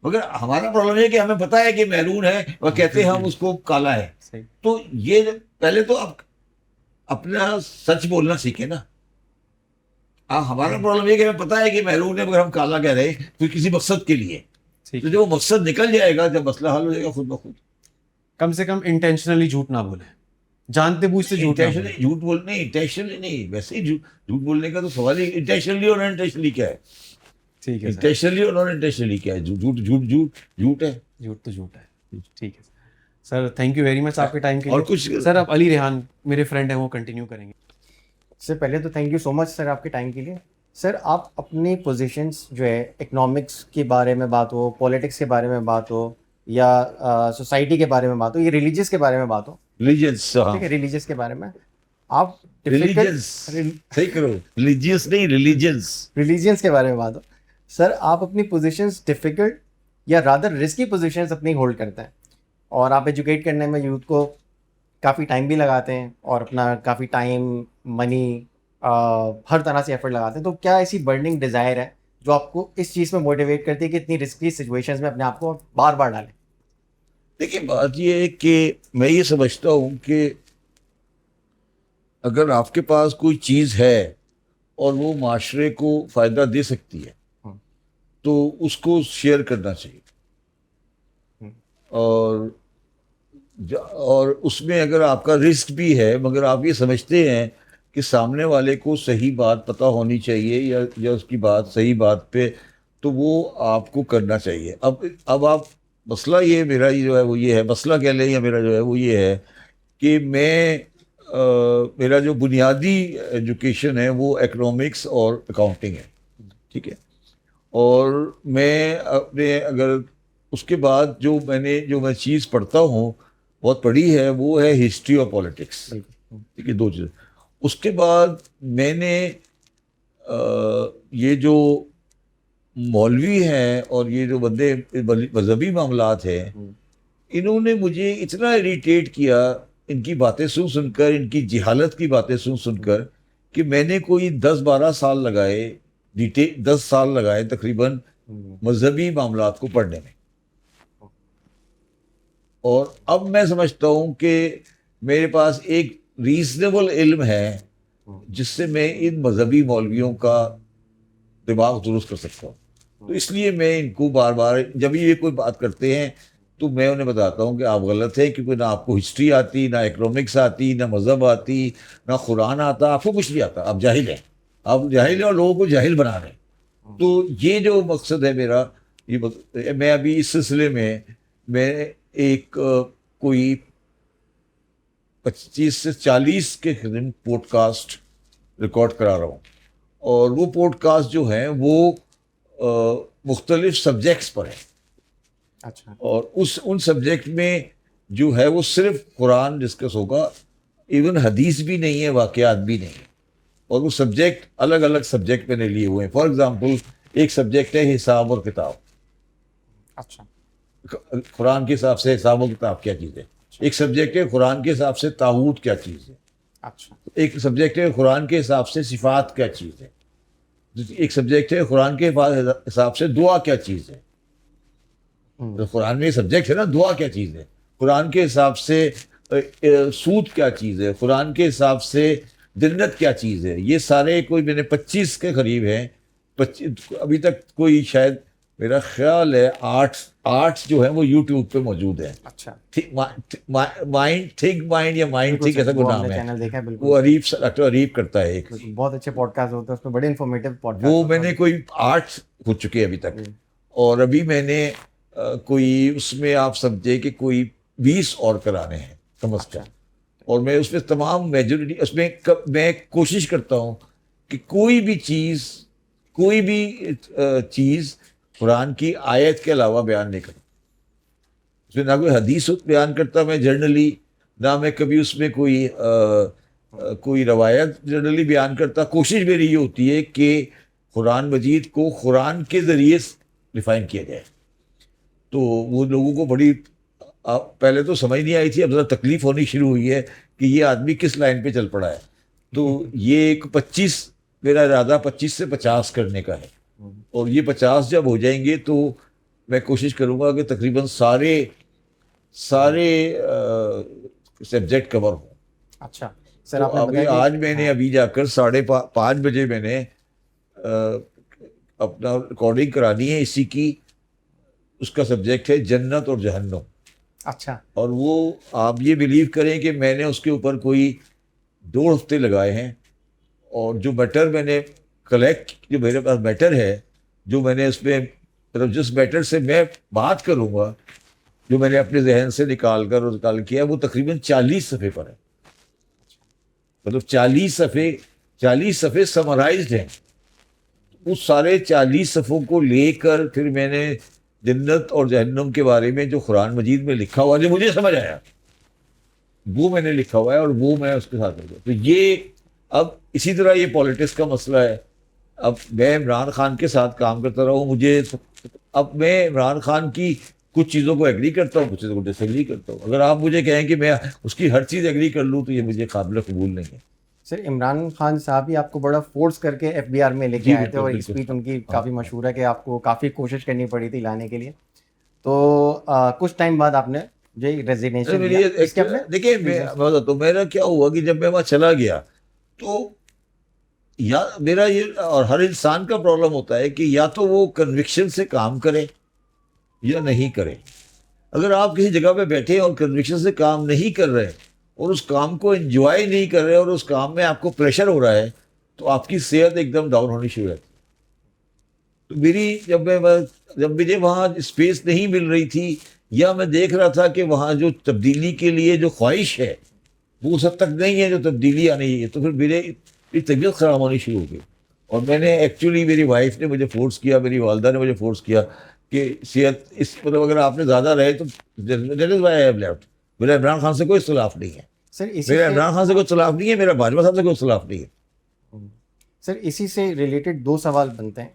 मगर हमारा प्रॉब्लम है कि हमें पता है कि मैरून है और कहते हैं हम उसको काला है। सही। तो ये पहले तो आप अपना सच बोलना सीखे ना। हमारा प्रॉब्लम ये कि हमें पता है कि मैरून है मगर हम काला कह रहे हैं, तो किसी मकसद के लिए। ठीक तो जब वो मकसद निकल जाएगा, जब मसला हल हो जाएगा खुद ब खुद। कम से कम इंटेंशनली झूठ ना बोले, जानते बूझते झूठ ना बोले। इंटेंशनली झूठ बोलने, इंटेंशनली नहीं, वैसे ही झूठ बोलने का तो सवाल ही इंटेंशनली और अनइंटेंशनली क्या है। ठीक है सर। इंटेंशनली और नॉन इंटेंशनली क्या है? झूठ है। झूठ तो झूठ है। ठीक है sir, thank you very much आपके टाइम के और लिए। कुछ सर अब अली रेहान मेरे फ्रेंड हैं, वो कंटिन्यू करेंगे। सर पहले तो thank you so much sir आपके टाइम के लिए। सर आप अपनी पोजीशंस जो है, इकोनॉमिक्स के बारे में बात हो, पॉलिटिक्स के बारे में बात हो, या सोसाइटी के बारे में बात हो, या रिलीजियस के बारे में बात हो, रिलीजियस, ठीक है, रिलीजियस के बारे में, आप रिलीजियंस, सही करो, रिलीजियस नहीं, रिलीजियंस। रिलीजियंस के बारे में बात हो सर, आप अपनी पोजीशंस डिफिकल्ट या रादर रिस्की पोजीशंस अपनी होल्ड करते हैं, और आप एजुकेट करने में यूथ को काफ़ी टाइम भी लगाते हैं और अपना काफ़ी टाइम, मनी, हर तरह से एफर्ट लगाते हैं। तो क्या ऐसी बर्निंग डिज़ायर है जो आपको इस चीज़ में मोटिवेट करती है कि इतनी रिस्की सिचुएशंस में अपने आप को बार बार डालें? देखिए, बात ये है कि मैं ये समझता हूँ कि अगर आपके पास कोई चीज़ है और वो माशरे को फ़ायदा दे सकती है हम्म, तो उसको शेयर करना चाहिए। हम्म, और और उसमें अगर आपका रिस्क भी है, मगर आप ये समझते हैं कि सामने वाले को सही बात पता होनी चाहिए या उसकी बात सही बात पे, तो वो आपको करना चाहिए। अब आप, मसला ये मेरा ये जो है वो ये है, मसला कह लें या मेरा जो है वो ये है कि मेरा जो बुनियादी एजुकेशन है वो इकोनॉमिक्स और अकाउंटिंग है, ठीक है। और मैं अपने, अगर उसके बाद जो मैं चीज़ पढ़ता हूँ, बहुत पढ़ी है, वो है हिस्ट्री और पॉलिटिक्स, बिल्कुल। ठीक है, दो चीज़ें। उसके बाद मैंने ये जो मौलवी हैं और ये जो बंदे मजहबी मामलात हैं, हम्म, इन्होंने मुझे इतना इरिटेट किया, इनकी बातें सुन सुनकर, इनकी जिहालत की बातें सुन सुनकर, कि मैंने कोई 10-12 साल लगाए, 10 साल लगाए तकरीबन हम्म, मजहबी मामलात को पढ़ने में। और अब मैं समझता हूँ कि मेरे पास एक रीजनेबल इल्म है जिससे मैं इन मजहबी मौलवियों का दिमाग दुरुस्त कर सकता हूँ। तो इसलिए मैं इनको बार बार जब ये कोई बात करते हैं तो मैं उन्हें बताता हूँ कि आप गलत हैं, क्योंकि ना आपको हिस्ट्री आती, ना इकोनॉमिक्स आती, ना मज़हब आती, ना कुरान आता, आपको कुछ नहीं आता, आप जाहिल हैं। आप जाहिल हैं और लोगों को जाहिल बना रहे हैं। तो ये जो मकसद है मेरा, मैं अभी इस सिलसिले में मैं एक कोई 25 से 40 के करीब पॉडकास्ट रिकॉर्ड करा रहा हूँ। और वो पॉडकास्ट जो हैं वो मुख्तलिफ सब्जेक्ट्स पर है। अच्छा। और उन सब्जेक्ट में जो है वो सिर्फ कुरान डिस्कस होगा, इवन हदीस भी नहीं है, वाक़यात भी नहीं है। और वो सब्जेक्ट अलग अलग सब्जेक्ट मैंने लिए हुए हैं। फॉर एग्जांपल, एक सब्जेक्ट है हिसाब और किताब। अच्छा। कुरान के हिसाब से हिसाब और किताब क्या चीज़ है। एक सब्जेक्ट है कुरान के हिसाब से ताऊत क्या चीज़ है। अच्छा। एक सब्जेक्ट है कुरान के हिसाब से सिफात क्या चीज़ है। एक सब्जेक्ट है कुरान के हिसाब से दुआ क्या चीज़ है। तो कुरान में सब्जेक्ट है ना, दुआ क्या चीज़ है। कुरान के हिसाब से सूद क्या चीज़ है। कुरान के हिसाब से जन्नत क्या चीज़ है। ये सारे कोई मैंने 25 के करीब हैं। 25 अभी तक, कोई शायद मेरा ख्याल है 8 जो है वो यूट्यूब पे मौजूद है। अच्छा। माइंड थिंक माइंड या माइंड थिंक, ऐसा कोई नाम है। चैनल देखा है, बिल्कुल। वो डॉक्टर अरीफ करता है एक। बिल्कुल, बहुत अच्छे पॉडकास्ट होते हैं उसमें, बड़े इन्फॉर्मेटिव पॉडकास्ट वो होते हैं। मैंने कोई 8 हो चुके अभी तक। और अभी मैंने कोई, उसमें आप समझे कि कोई 20 और कराने हैं कम अज कम। और मैं उसमें तमाम मेजोरिटी उसमें मैं कोशिश करता हूँ कि कोई भी चीज़ कुरान की आयत के अलावा बयान नहीं करूँ। उसमें ना कोई हदीस बयान करता मैं जनरली, ना मैं कभी उसमें कोई रवायत जनरली बयान करता। कोशिश मेरी ये होती है कि कुरान मजीद को कुरान के ज़रिए डिफ़ाइन किया जाए। तो वो लोगों को बड़ी पहले तो समझ नहीं आई थी, अब ज़रा तकलीफ़ होनी शुरू हुई है कि ये आदमी किस लाइन पे चल पड़ा है। तो ये एक 25, मेरा इरादा 25 से 50 करने का है। और ये 50 जब हो जाएंगे तो मैं कोशिश करूँगा कि तकरीबन सारे सब्जेक्ट कवर हों। अच्छा सर, तो आपने अभी बताया कि आज मैंने अभी जाकर 5:30 बजे मैंने अपना रिकॉर्डिंग करानी है इसी की। उसका सब्जेक्ट है जन्नत और जहन्नम। अच्छा। और वो, आप ये बिलीव करें कि मैंने उसके ऊपर कोई 2 हफ्ते लगाए हैं। और जो मैटर मैंने कलेक्ट, जो मेरे पास मैटर है, जो मैंने उसमें, मतलब जिस मैटर से मैं बात करूँगा, जो मैंने अपने जहन से निकाल किया, वो तकरीबन 40 सफ़े पर है। मतलब 40 सफ़े समराइज्ड हैं। उस सारे 40 सफ़ों को लेकर फिर मैंने जन्नत और जहन्नम के बारे में जो कुरान मजीद में लिखा हुआ, जो मुझे समझ आया, वो मैंने लिखा हुआ है और वो मैं उसके साथ करता हूँ। तो ये अब इसी तरह ये पॉलिटिक्स का मसला है। अब मैं इमरान खान के साथ काम करता रहा हूँ, मुझे अब मैं इमरान खान की कुछ चीज़ों को एग्री करता हूँ, कुछ चीज़ों को डिसएग्री करता हूँ। अगर आप मुझे कहें कि मैं उसकी हर चीज़ एग्री कर लूँ तो ये मुझे काबिल कबूल नहीं है। सर इमरान खान साहब ही आपको बड़ा फोर्स करके एफबीआर में लेके जी, आए थे बिल्कुल, और बिल्कुल। स्पीच उनकी हाँ, काफ़ी हाँ। मशहूर है कि आपको काफ़ी कोशिश करनी पड़ी थी लाने के लिए। तो कुछ टाइम बाद आपने जो अरे रेजिग्नेशन मेरी दिया एक जिसके अपने देखिए मैं reasons थे। बताता हूँ मेरा क्या हुआ कि जब मैं वहाँ चला गया तो या मेरा ये और हर इंसान का प्रॉब्लम होता है कि या तो वो कन्विक्शन से काम करे या नहीं करे। अगर आप किसी जगह पे बैठे और कन्विक्शन से काम नहीं कर रहे और उस काम को एंजॉय नहीं कर रहे और उस काम में आपको प्रेशर हो रहा है तो आपकी सेहत एकदम डाउन होनी शुरू होती है। तो मेरी जब मुझे वहाँ स्पेस नहीं मिल रही थी या मैं देख रहा था कि वहाँ जो तब्दीली के लिए जो ख्वाहिश है वो उस हद तक नहीं है जो तब्दीली आनी चाहिए, तो फिर मेरी तबीयत ख़राब होनी शुरू हो गई। और मैंने एक्चुअली मेरी वाइफ ने मुझे फोर्स किया, मेरी वालदा ने मुझे फोर्स किया कि सेहत इस मतलब अगर आपने ज़्यादा रहे तो that is why I have left. मेरा इमरान खान से कोई इख्तिलाफ नहीं है, सर इसी मेरा से इमरान खान से कोई इख्तिलाफ नहीं है, मेरा बाजवा साहब से कोई इख्तिलाफ नहीं है। सर इसी से रिलेटेड दो सवाल बनते हैं।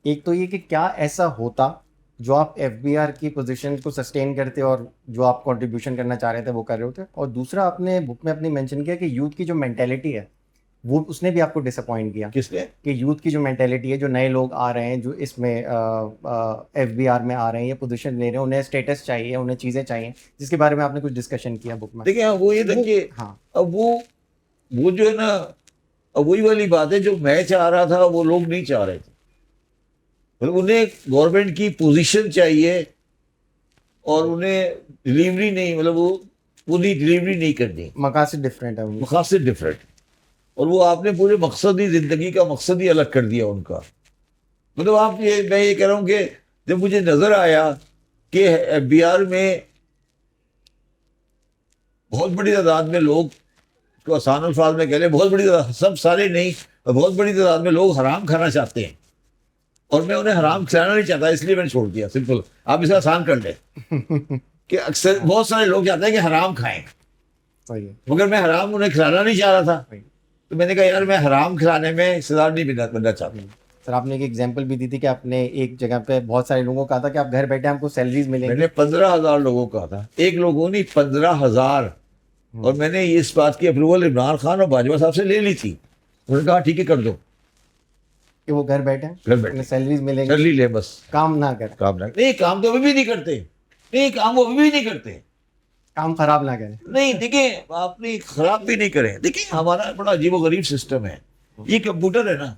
एक तो ये कि क्या ऐसा होता जो आप एफबीआर की पोजीशन को सस्टेन करते और जो आप कंट्रीब्यूशन करना चाह रहे थे वो कर रहे होते, और दूसरा आपने बुक में अपनी मेंशन किया कि यूथ की जो मेंटेलिटी है वो उसने भी आपको डिसअपॉइंट किया किसने? कि यूथ की जो मेंटेलिटी है, जो नए लोग आ रहे हैं जो इसमें एफबीआर में आ रहे हैं या पोजीशन ले रहे हैं, उन्हें स्टेटस चाहिए, उन्हें चीज़ें चाहिए, जिसके बारे में आपने कुछ डिस्कशन किया बुक में। देखिए हाँ, वो ये देखिए हाँ अब वो जो है ना, अब वही वाली बात है जो मैं चाह रहा था वो लोग नहीं चाह रहे थे। मतलब उन्हें गवर्नमेंट की पोजीशन चाहिए और उन्हें डिलीवरी नहीं, मतलब वो पूरी डिलीवरी नहीं करनी, मकासद डिफरेंट है उनके। मकासद डिफरेंट। और वो आपने पूरे मकसद ही जिंदगी का मकसद ही अलग कर दिया उनका। मतलब आप ये मैं ये कह रहा हूँ कि जब मुझे नजर आया कि एफबीआर में बहुत बड़ी तादाद में लोग, तो आसान अल्फाज में कह लें बहुत बड़ी तादाद, सब सारे नहीं, बहुत बड़ी तादाद में लोग हराम खाना चाहते हैं और मैं उन्हें हराम खिलाना नहीं चाहता, इसलिए मैंने छोड़ दिया। सिंपल, आप इसे आसान कर लें कि अक्सर बहुत सारे लोग चाहते हैं कि हराम खाएं, सही है। मगर मैं हराम उन्हें खिलाना नहीं चाह रहा था। तो मैंने कहा यार मैं हराम खिलाने में हिस्सेदार नहीं बनना चाहता। सर आपने एक एग्जांपल भी दी थी कि आपने एक जगह पे बहुत सारे लोगों को कहा था कि आप घर बैठे हमको सैलरीज मिलेंगी। मैंने 15,000 लोगों का था, एक लोगों नहीं 15,000। और मैंने इस बात की अप्रूवल इमरान खान और बाजवा साहब से ले ली थी। उन्होंने कहा ठीक है कर दो, कि वो घर बैठे घर बैठे। उन्हें सैलरीज कर मिलेंगी, ली ले बस, काम ना करें, काम ना नहीं, काम तो अभी भी नहीं करते, नहीं काम वो अभी भी नहीं करते। काम खराब ना करें। नहीं देखिए आपने खराब भी नहीं करें। देखिए हमारा बड़ा अजीब व गरीब सिस्टम है। ये कंप्यूटर है ना,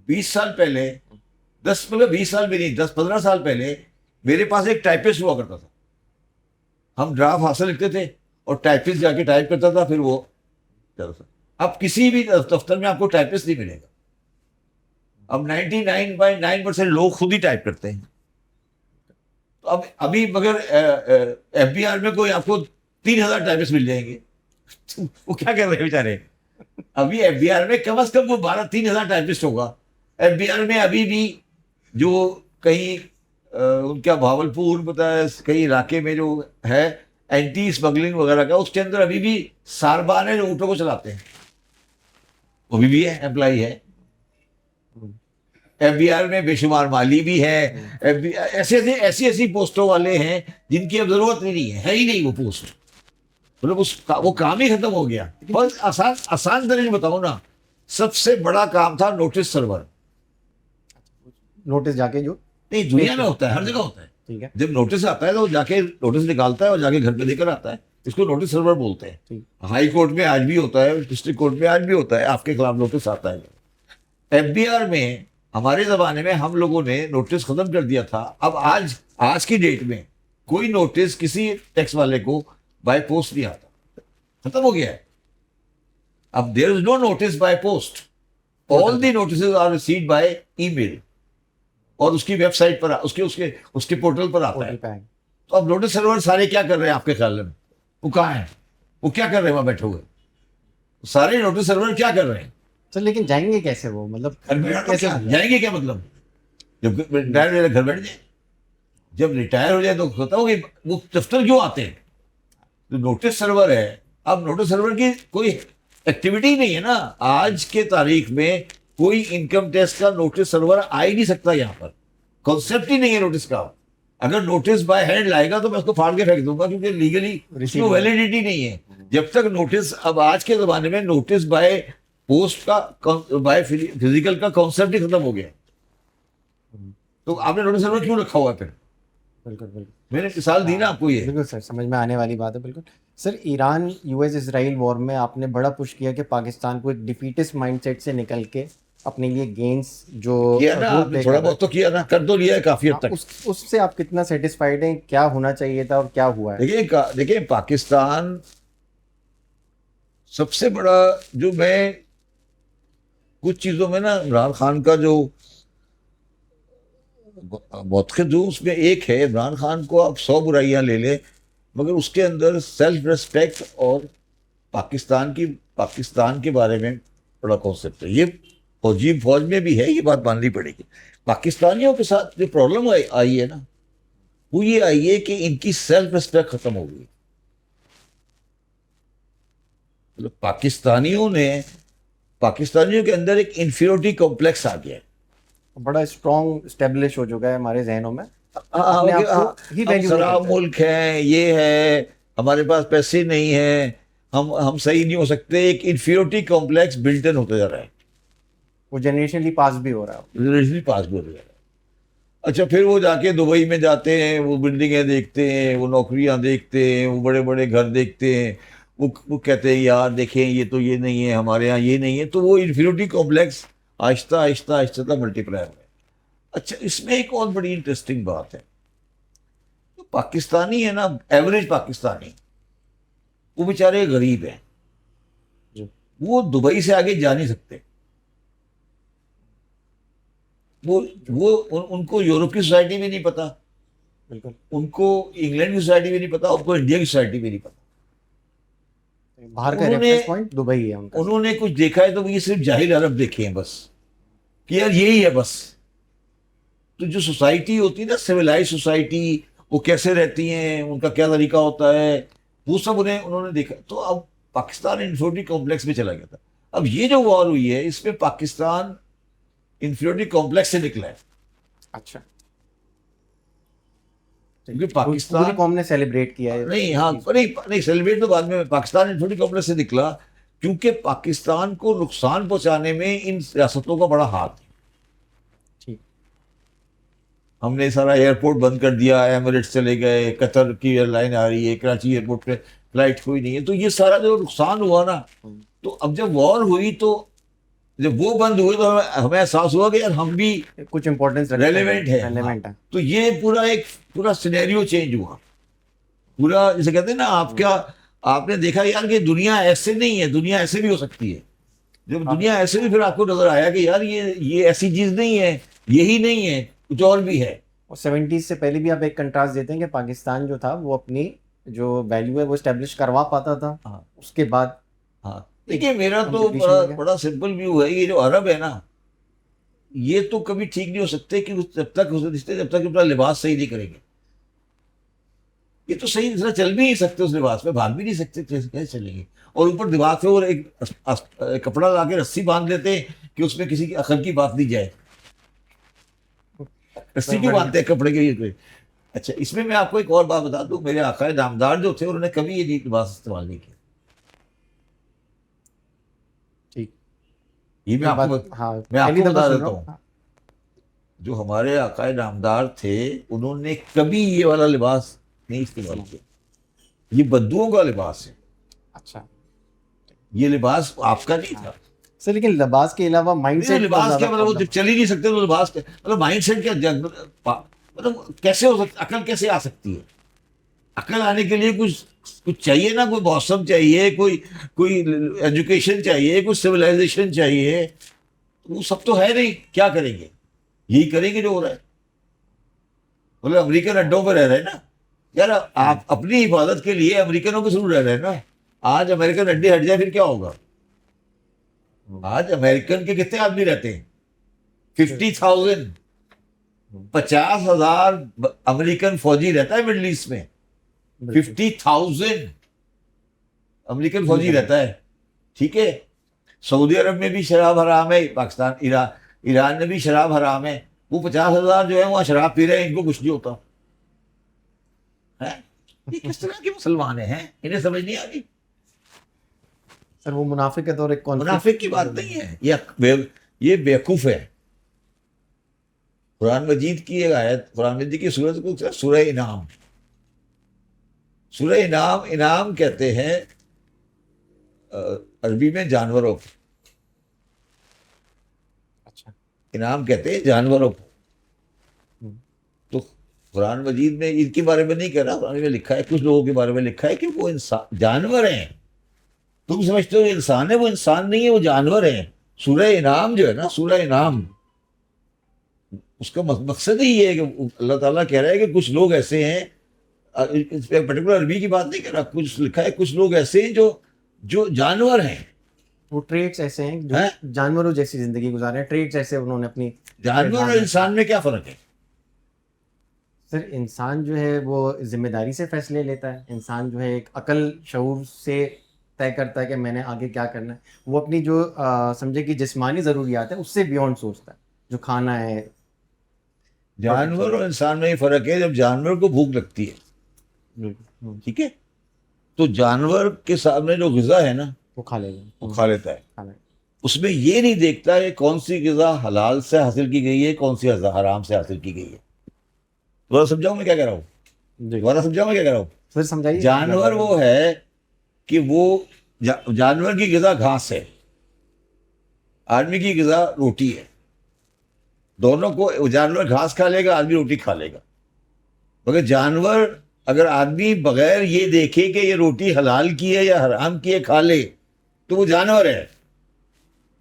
20 साल पहले, 10 मतलब 20 साल भी नहीं, 10-15 साल पहले मेरे पास एक टाइपिस्ट हुआ करता था। हम ड्राफ्ट हासिल लिखते थे और टाइपिस्ट जाके टाइप करता था, फिर वो चलता था। अब किसी भी दफ्तर में आपको टाइपिस्ट नहीं मिलेगा। अब 99.9% लोग खुद ही टाइप करते हैं। तो अब अभी मगर एफबीआर में कोई आपको 3,000 टाइपिस्ट मिल जाएंगे वो क्या कर रहे हैं बेचारे। अभी एफबीआर में कम से कम वो 3,000 टाइपिस्ट होगा। एफबीआर में अभी भी जो कहीं उनका भावलपुर पता है कई इलाके में जो है एंटी स्मगलिंग वगैरह का, उसके अंदर अभी भी सारबान है जो ऊँटों को चलाते हैं, वो भी है, एम्प्लाई है। एफबीआर में बेशुमार माली भी है, ऐसी ऐसी पोस्टों वाले हैं जिनकी अब जरूरत ही नहीं है ही नहीं वो पोस्ट। मतलब वो काम ही खत्म हो गया। बस आसान आसान तरीके बताओ ना, सबसे बड़ा काम था नोटिस सर्वर। नोटिस जाके जो नहीं दुनिया में होता है, हर जगह होता है। ठीक है जब नोटिस आता है तो जाके नोटिस निकालता है और जाके घर पे लेकर आता है, इसको नोटिस सर्वर बोलते हैं। ठीक। हाई कोर्ट में आज भी होता है, डिस्ट्रिक्ट कोर्ट में आज भी होता है, आपके खिलाफ नोटिस आता है। एफबीआर में हमारे जमाने में हम लोगों ने नोटिस खत्म कर दिया था। अब आज की डेट में कोई नोटिस किसी टैक्स वाले को बाय पोस्ट नहीं आता, खत्म हो गया है। अब there is no notice by post, all the notices are received by email और उसकी वेबसाइट पर उसके पोर्टल पर आता है। पोर्टल पे आए। तो अब नोटिस सर्वर सारे क्या कर रहे हैं आपके ख्याल में? वो कहाँ है? वो क्या कर रहे हैं वहां बैठे हुए? सारे नोटिस सर्वर क्या कर रहे हैं? सर लेकिन जाएंगे कैसे वो, मतलब कैसे जाएंगे? क्या मतलब? जब रिटायर हो जाए घर बैठ जाए, जब रिटायर हो जाए तो बताओ कि वो दफ्तर क्यों आते हैं? जो नोटिस सर्वर है, अब नोटिस सर्वर की कोई एक्टिविटी नहीं है ना। आज के तारीख में कोई इनकम टैक्स का नोटिस सर्वर आ ही नहीं सकता यहाँ पर, कॉन्सेप्ट ही नहीं है नोटिस का। अगर नोटिस बाय हैंड लाएगा तो मैं उसको फाड़ के फेंक दूंगा, क्योंकि लीगली उसकी वैलिडिटी नहीं है। जब तक नोटिस, अब आज के जमाने में नोटिस बाय पोस्ट का, बाय फिजिकल का कॉन्सेप्ट ही खत्म हो गया। तो आपने नोटिस सर्वर क्यों रखा हुआ है फिर? बिल्कुल बिल्कुल मैंने मिसाल दी ना आपको ये। बिल्कुल सर, समझ में आने वाली बात है बिल्कुल। Sir, Iran US Israel war में आपने बड़ा पुश किया कि पाकिस्तान को एक डिफीटिस्ट माइंडसेट से निकल के अपने लिए गेम्स जो किया ना role आपने, play थोड़ा कर रहा बहुत तो किया ना, कर तो लिया है काफी हद है, तक। उससे आप कितना सेटिस्फाइड हैं? क्या होना चाहिए था और क्या हुआ है? देखिए पाकिस्तान सबसे बड़ा, जो मैं कुछ चीजों में ना इमरान खान का जो मौक़िफ़ जो उसमें एक है, इमरान खान को आप 100 बुराइयां ले ले, मगर उसके अंदर सेल्फ रिस्पेक्ट और पाकिस्तान के बारे में बड़ा कॉन्सेप्ट है। ये फौज में भी है, ये बात माननी पड़ेगी। पाकिस्तानियों के साथ जो प्रॉब्लम आई है ना, वो ये आई है कि इनकी सेल्फ रिस्पेक्ट खत्म हो गई। मतलब पाकिस्तानियों के अंदर एक इंफीरियरिटी कॉम्प्लेक्स आ गया है। बड़ा स्ट्रॉन्ग स्टेब्लिश हो चुका है हमारे जहनों में। हाँ, अपने कि आप को ही हम वैल्यू शराब मुल्क है, ये है, हमारे पास पैसे नहीं है, हम सही नहीं हो सकते। एक इंफीरियरिटी कॉम्प्लेक्स बिल्ट इन होता जा रहा है, वो जनरेशनली पास भी हो रहा है। रिलेशनली पास भी हो जा रहा है। अच्छा, फिर वो जाके दुबई में जाते हैं, वो बिल्डिंगें देखते हैं, वो नौकरियां देखते हैं, वो बड़े बड़े घर देखते हैं, वो कहते हैं यार देखें ये तो ये नहीं है, हमारे यहाँ ये नहीं है। तो वो inferiority complex Aahista Aahista Aahista multiply हो है। अच्छा, इसमें एक और बड़ी इंटरेस्टिंग बात है, तो पाकिस्तानी है ना, एवरेज पाकिस्तानी, वो बेचारे गरीब हैं, जी। वो दुबई से आगे जा नहीं सकते। उनको यूरोप की सोसाइटी भी नहीं पता, बिल्कुल। उनको इंग्लैंड की सोसाइटी भी नहीं पता, उनको इंडिया की सोसाइटी भी नहीं पता। बाहर का उन्होंने रेफरेंस पॉइंट दुबई है उनका। उन्होंने कुछ देखा है तो ये सिर्फ जाहिल अरब देखे हैं बस, कि यार यही है बस। तो जो सोसाइटी होती है ना, सिविलाइज सोसाइटी, वो कैसे रहती हैं, उनका क्या तरीका होता है, वो सब उन्होंने देखा। तो अब पाकिस्तान इंफीरियरिटी कॉम्प्लेक्स में चला गया था। अब ये जो वॉर हुई है, इसमें पाकिस्तान इंफीरियरिटी कॉम्प्लेक्स से निकला है। अच्छा, क्योंकि पूरी पाकिस्तान कौम ने सेलिब्रेट किया है। नहीं, हाँ, नहीं सेलिब्रेट तो बाद में, पाकिस्तान इंफीरियरिटी कॉम्प्लेक्स से निकला क्योंकि पाकिस्तान को नुकसान पहुंचाने में इन रियासतों का बड़ा हाथ है। ठीक। हमने सारा एयरपोर्ट बंद कर दिया, एमिरेट्स चले गए, कतर की एयरलाइन आ रही है, कराची एयरपोर्ट पे फ्लाइट कोई नहीं है। तो ये सारा जो नुकसान हुआ ना, तो अब जब वॉर हुई, तो जब वो बंद हुए तो हमें एहसास हुआ कि यार हम भी कुछ इंपॉर्टेंस रेलेवेंट है। रेलेवेंट है। तो ये पूरा सिनेरियो चेंज हुआ पूरा। जैसे कहते हैं ना, आपने देखा यार कि दुनिया ऐसे नहीं है, दुनिया ऐसे भी हो सकती है। जब दुनिया ऐसे भी, फिर आपको नजर आया कि यार ये ऐसी चीज नहीं है, यही नहीं है, कुछ और भी है। और 70s से पहले भी आप एक कंट्रास्ट देते हैं कि पाकिस्तान जो था वो अपनी जो वैल्यू है वो स्टैब्लिश करवा पाता था। हाँ, उसके बाद हाँ। देखिए, मेरा तो competition हो गया। बड़ा सिंपल व्यू है। ये जो अरब है ना, ये तो कभी ठीक नहीं हो सकते कि जब तक अपना लिबास सही नहीं करेंगे। ये तो सही तरह चल भी नहीं सकते, उस लिबास में भाग भी नहीं सकते, कैसे चलेंगे? और ऊपर दिमाग पे और एक कपड़ा ला के रस्सी बांध लेते हैं कि उसमें किसी की अकल की बात नहीं जाए। रस्सी क्यों बांधते हैं कपड़े के लिए? अच्छा, इसमें मैं आपको एक और बात बता दूं, मेरे आकाए नामदार जो थे, उन्होंने कभी ये लिबास इस्तेमाल नहीं किया। ठीक। ये मैं आपको हाँ, मैं आपको पहली दफा बता सुन देता रहा हूँ, हूँ। जो हमारे आकाए नामदार थे, उन्होंने कभी ये वाला लिबास नहीं इस्तेमाल किया। ये बद्दुओं का लिबास है, अच्छा ये लिबास आपका नहीं था। सर, लेकिन लिबास के अलावा नहीं, माइंडसेट लिबास क्या मतलब, वो जब चल ही नहीं सकते तो लिबास क्या मतलब, माइंडसेट क्या मतलब कैसे हो सकता, अकल कैसे आ सकती है? अकल आने के लिए कुछ चाहिए ना, कोई मौसम चाहिए, कोई एजुकेशन चाहिए, कोई सिविलाइजेशन चाहिए। वो सब तो है नहीं, क्या करेंगे? यही करेंगे जो हो रहा है। बोले अमेरिकन अड्डों पर रह रहे हैं ना यार, आप अपनी हिफाजत के लिए अमेरिकनों के थ्रू रह रहे हैं ना। आज अमेरिकन अड्डे हट जाए फिर क्या होगा? आज अमेरिकन के कितने आदमी रहते हैं? 50,000, 50,000 अमेरिकन फौजी रहता है मिडिल ईस्ट में। 50,000 अमेरिकन फौजी रहता है, ठीक है। सऊदी अरब में भी शराब हराम है, पाकिस्तान ईरान में भी शराब हराम है। वो 50,000 जो है वहाँ शराब पी रहे हैं, इनको कुछ नहीं होता है। ये किस तरह के मुसलमान हैं, इन्हें समझ नहीं आ रही। सर वो मुनाफिकत और एक कॉन्फ्लिक्ट मुनाफिक की बात नहीं है, ये बेवकूफ है। कुरान मजीद की एक आयत, कुरान मजीद की सूरत को सूरह इनाम, सूरह इनाम, इनाम कहते हैं अरबी में जानवरों को, अच्छा इनाम कहते हैं जानवरों को। तो कुरान मजीद में इनके बारे में नहीं कह रहा, कुरान में लिखा है, कुछ लोगों के बारे में लिखा है कि वो इंसान जानवर हैं। तुम समझते हो इंसान है, वो इंसान नहीं है, वो जानवर है। सूरह इनाम जो है ना, सूरह इनाम, उसका मकसद ही ये है कि अल्लाह ताला कह रहा है कि कुछ लोग ऐसे हैं, इस पे पर्टिकुलर अरबी की बात नहीं कर रहा, कुछ लिखा है कुछ लोग ऐसे हैं जो जानवर हैं। वो ट्रेड्स ऐसे हैं जो हैं? जानवरों जैसी जिंदगी गुजारे हैं, ट्रेड्स ऐसे उन्होंने अपनी। जानवर और इंसान में क्या फर्क है? सर इंसान जो है वो जिम्मेदारी से फैसले लेता है, इंसान जो है एक अकल शऊर से तय करता है कि मैंने आगे क्या करना है। वो अपनी जो समझे कि जिस्मानी ज़रूरियात है उससे बियॉन्ड सोचता है, जो खाना है। जानवर और इंसान में ये फर्क है, जब जानवर को भूख लगती है, बिल्कुल ठीक है, तो जानवर के सामने जो ग़िज़ा है ना वो खा लेगा, वो खा लेता है। खा लेगा। उसमें ये नहीं देखता कि कौन सी ग़िज़ा हलाल से हासिल की गई है, कौन सी हराम से हासिल की गई है। दोबारा समझाऊं मैं क्या कह रहा हूँ? जी दोबारा समझाऊं मैं क्या कह रहा हूँ? फिर समझाइए। जानवर वो है कि वो जानवर की ग़िज़ा घास है, आदमी की ग़िज़ा रोटी है। दोनों को, जानवर घास खा लेगा, आदमी रोटी खा लेगा। मगर जानवर, अगर आदमी बगैर ये देखे कि ये रोटी हलाल की है या हराम की है खा ले, तो वो जानवर है,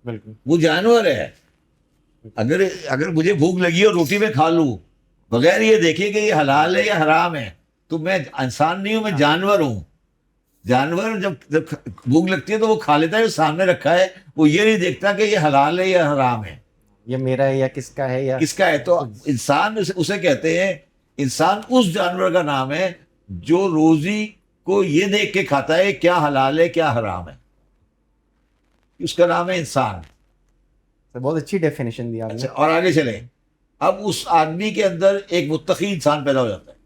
बिल्कुल वो जानवर है। अगर मुझे भूख लगी और रोटी में खा लूं बगैर ये देखे कि ये हलाल है या हराम है, तो मैं इंसान नहीं हूं, मैं जानवर हूं। जानवर जब भूख लगती है तो वो खा लेता है, जो सामने रखा है, वो ये नहीं देखता कि ये हलाल है या हराम है, ये मेरा है या किसका है या किसका है। तो इंसान उसे कहते हैं, इंसान उस जानवर का नाम है जो रोजी को ये देख के खाता है क्या हलाल है क्या हराम है, उसका नाम है इंसान। सर बहुत अच्छी डेफिनेशन दी आपने। अच्छा, और आगे चले। अब उस आदमी के अंदर एक मुत्तकी इंसान पैदा हो जाता है।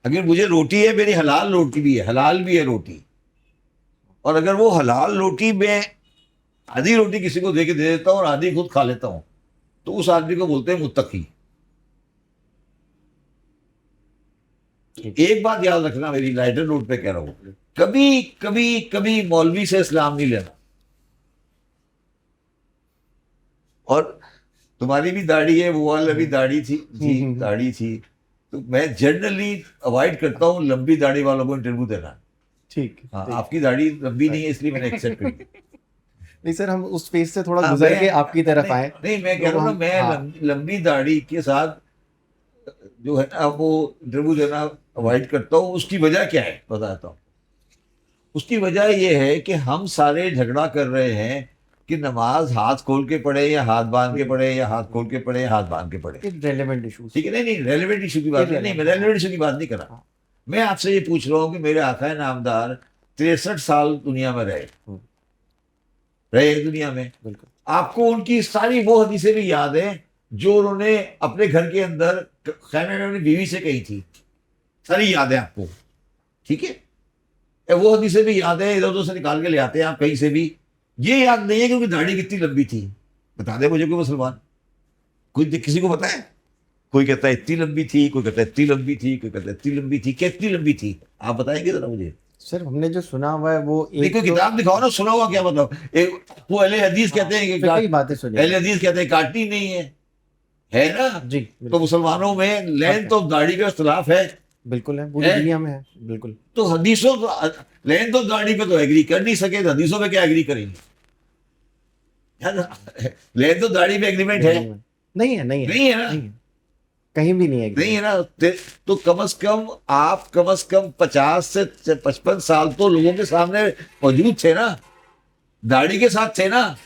अगर मुझे रोटी है, मेरी हलाल रोटी भी है, हलाल भी है रोटी, और अगर वो हलाल रोटी में आधी रोटी किसी को दे के दे देता हूँ और आधी खुद खा लेता हूँ, तो उस आदमी को बोलते हैं मुत्तकी। एक बात याद रखना, मेरी लाइटर नोट पे कह रहा हूँ, कभी कभी कभी मौलवी से इस्लाम नहीं लेना। और तुम्हारी भी दाढ़ी है, वो वाला भी दाढ़ी थी दाढ़ी थी, तो मैं जनरली अवॉइड करता हूँ लंबी दाढ़ी वालों को इंटरव्यू देना। ठीक हाँ, ठीक। आपकी दाढ़ी लंबी नहीं है इसलिए मैंने एक्सेप्ट की। नहीं सर, हम उस फेज से थोड़ा गुजर के आपकी तरफ आए। नहीं, मैं कह रहा हूँ ना, मैं लंबी दाढ़ी के साथ जो है ना वो इंटरव्यू देना अवॉइड करता हूँ। उसकी वजह क्या है बताता हूँ। उसकी वजह ये है कि हम सारे झगड़ा कर रहे हैं कि नमाज हाथ खोल के पढ़े या हाथ बांध के पढ़े, या हाथ खोल के पढ़े या हाथ बांध के पढ़े। Relevant issues. ठीक है, नहीं रेलेवेंट इशू की बात नहीं, मैं रेलेवेंट इशू की बात नहीं कर रहा। मैं आपसे ये पूछ रहा हूँ कि मेरे आका नामदार 63 साल दुनिया में रहे दुनिया में, बिल्कुल। आपको उनकी सारी वो हदीसें भी याद है जो उन्होंने अपने घर के अंदर खैमे में अपनी बीवी से कही थी, सारी याद है आपको, ठीक है। वो हदीसें भी याद है, इधर उधर से निकाल के ले आते हैं आप कहीं से भी। ये याद नहीं है कि उनकी दाढ़ी कितनी लंबी थी। बता दे मुझे कोई मुसलमान, कोई किसी को पता है? कोई कहता है इतनी लंबी थी, कोई कहता है इतनी लंबी थी, कोई कहता है इतनी लंबी थी। कितनी लंबी थी आप बताएंगे जरा मुझे? सर हमने जो सुना हुआ है वो एक कोई किताब दिखाओ ना, सुना हुआ क्या मतलब? एक वो अहले हदीस कहते हैं कि कई बातें सुनी। अहले हदीस कहते हैं काटनी नहीं है ना? जी तो मुसलमानों में लेंथ ऑफ दाढ़ी का इख्तिलाफ है। बिल्कुल है, पूरी दुनिया में है। बिल्कुल। तो हदीसों लेंथ ऑफ दाढ़ी पे तो एग्री कर नहीं सके, तो हदीसों पे क्या एग्री करेंगे? लेंथ ऑफ दाढ़ी पे एग्रीमेंट है? नहीं है, नहीं है, नहीं है ना? नहीं है, कहीं भी नहीं है, नहीं है ना? तो कम से कम आप 50 से 55 साल तो लोगों के सामने मौजूद थे ना, दाढ़ी के साथ थे ना।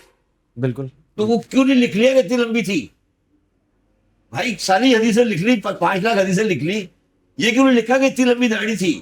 बिल्कुल। तो वो क्यों नहीं लिख लिया कि इतनी लंबी थी? भाई सारी हदीसें लिख ली, 5 लाख हदीसें लिख ली, ये क्यों नहीं लिखा कि इतनी लंबी दाढ़ी थी?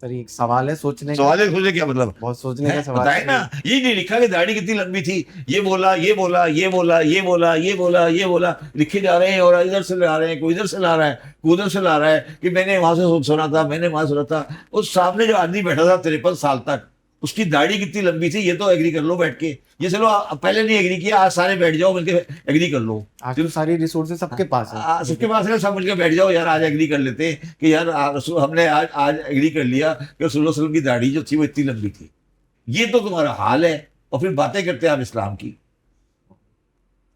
सर ये एक सवाल है सोचने का, सवाल है, सोचे क्या मतलब बहुत सोचने का है? सवाल बताए है। ना, ये नहीं लिखा कि दाढ़ी कितनी लंबी थी, ये बोला ये बोला ये बोला ये बोला ये बोला ये बोला, लिखे जा रहे हैं और इधर से ला रहे हैं, कोई इधर से ला रहा है, कोई उधर से ला रहा है कि मैंने वहां से सुना था, मैंने वहां सुना था। उस सामने जो आदमी बैठा था 53 साल तक, उसकी दाढ़ी कितनी लंबी थी ये तो एग्री कर लो बैठ के। ये चलो पहले नहीं एग्री किया, आज सारे बैठ जाओ मिलकर एग्री कर लो। आज तो सारी रिसोर्सेज सबके पास है। सबके पास है, सब मिलकर बैठ जाओ यार, आज एग्री कर लेते हैं कि यार हमने आज एग्री कर लिया कि रसूलुल्लाह सल्लल्लाहु अलैहि वसल्लम की दाढ़ी जो थी वो इतनी लंबी थी। ये तो तुम्हारा हाल है, और फिर बातें करते हैं आप इस्लाम की।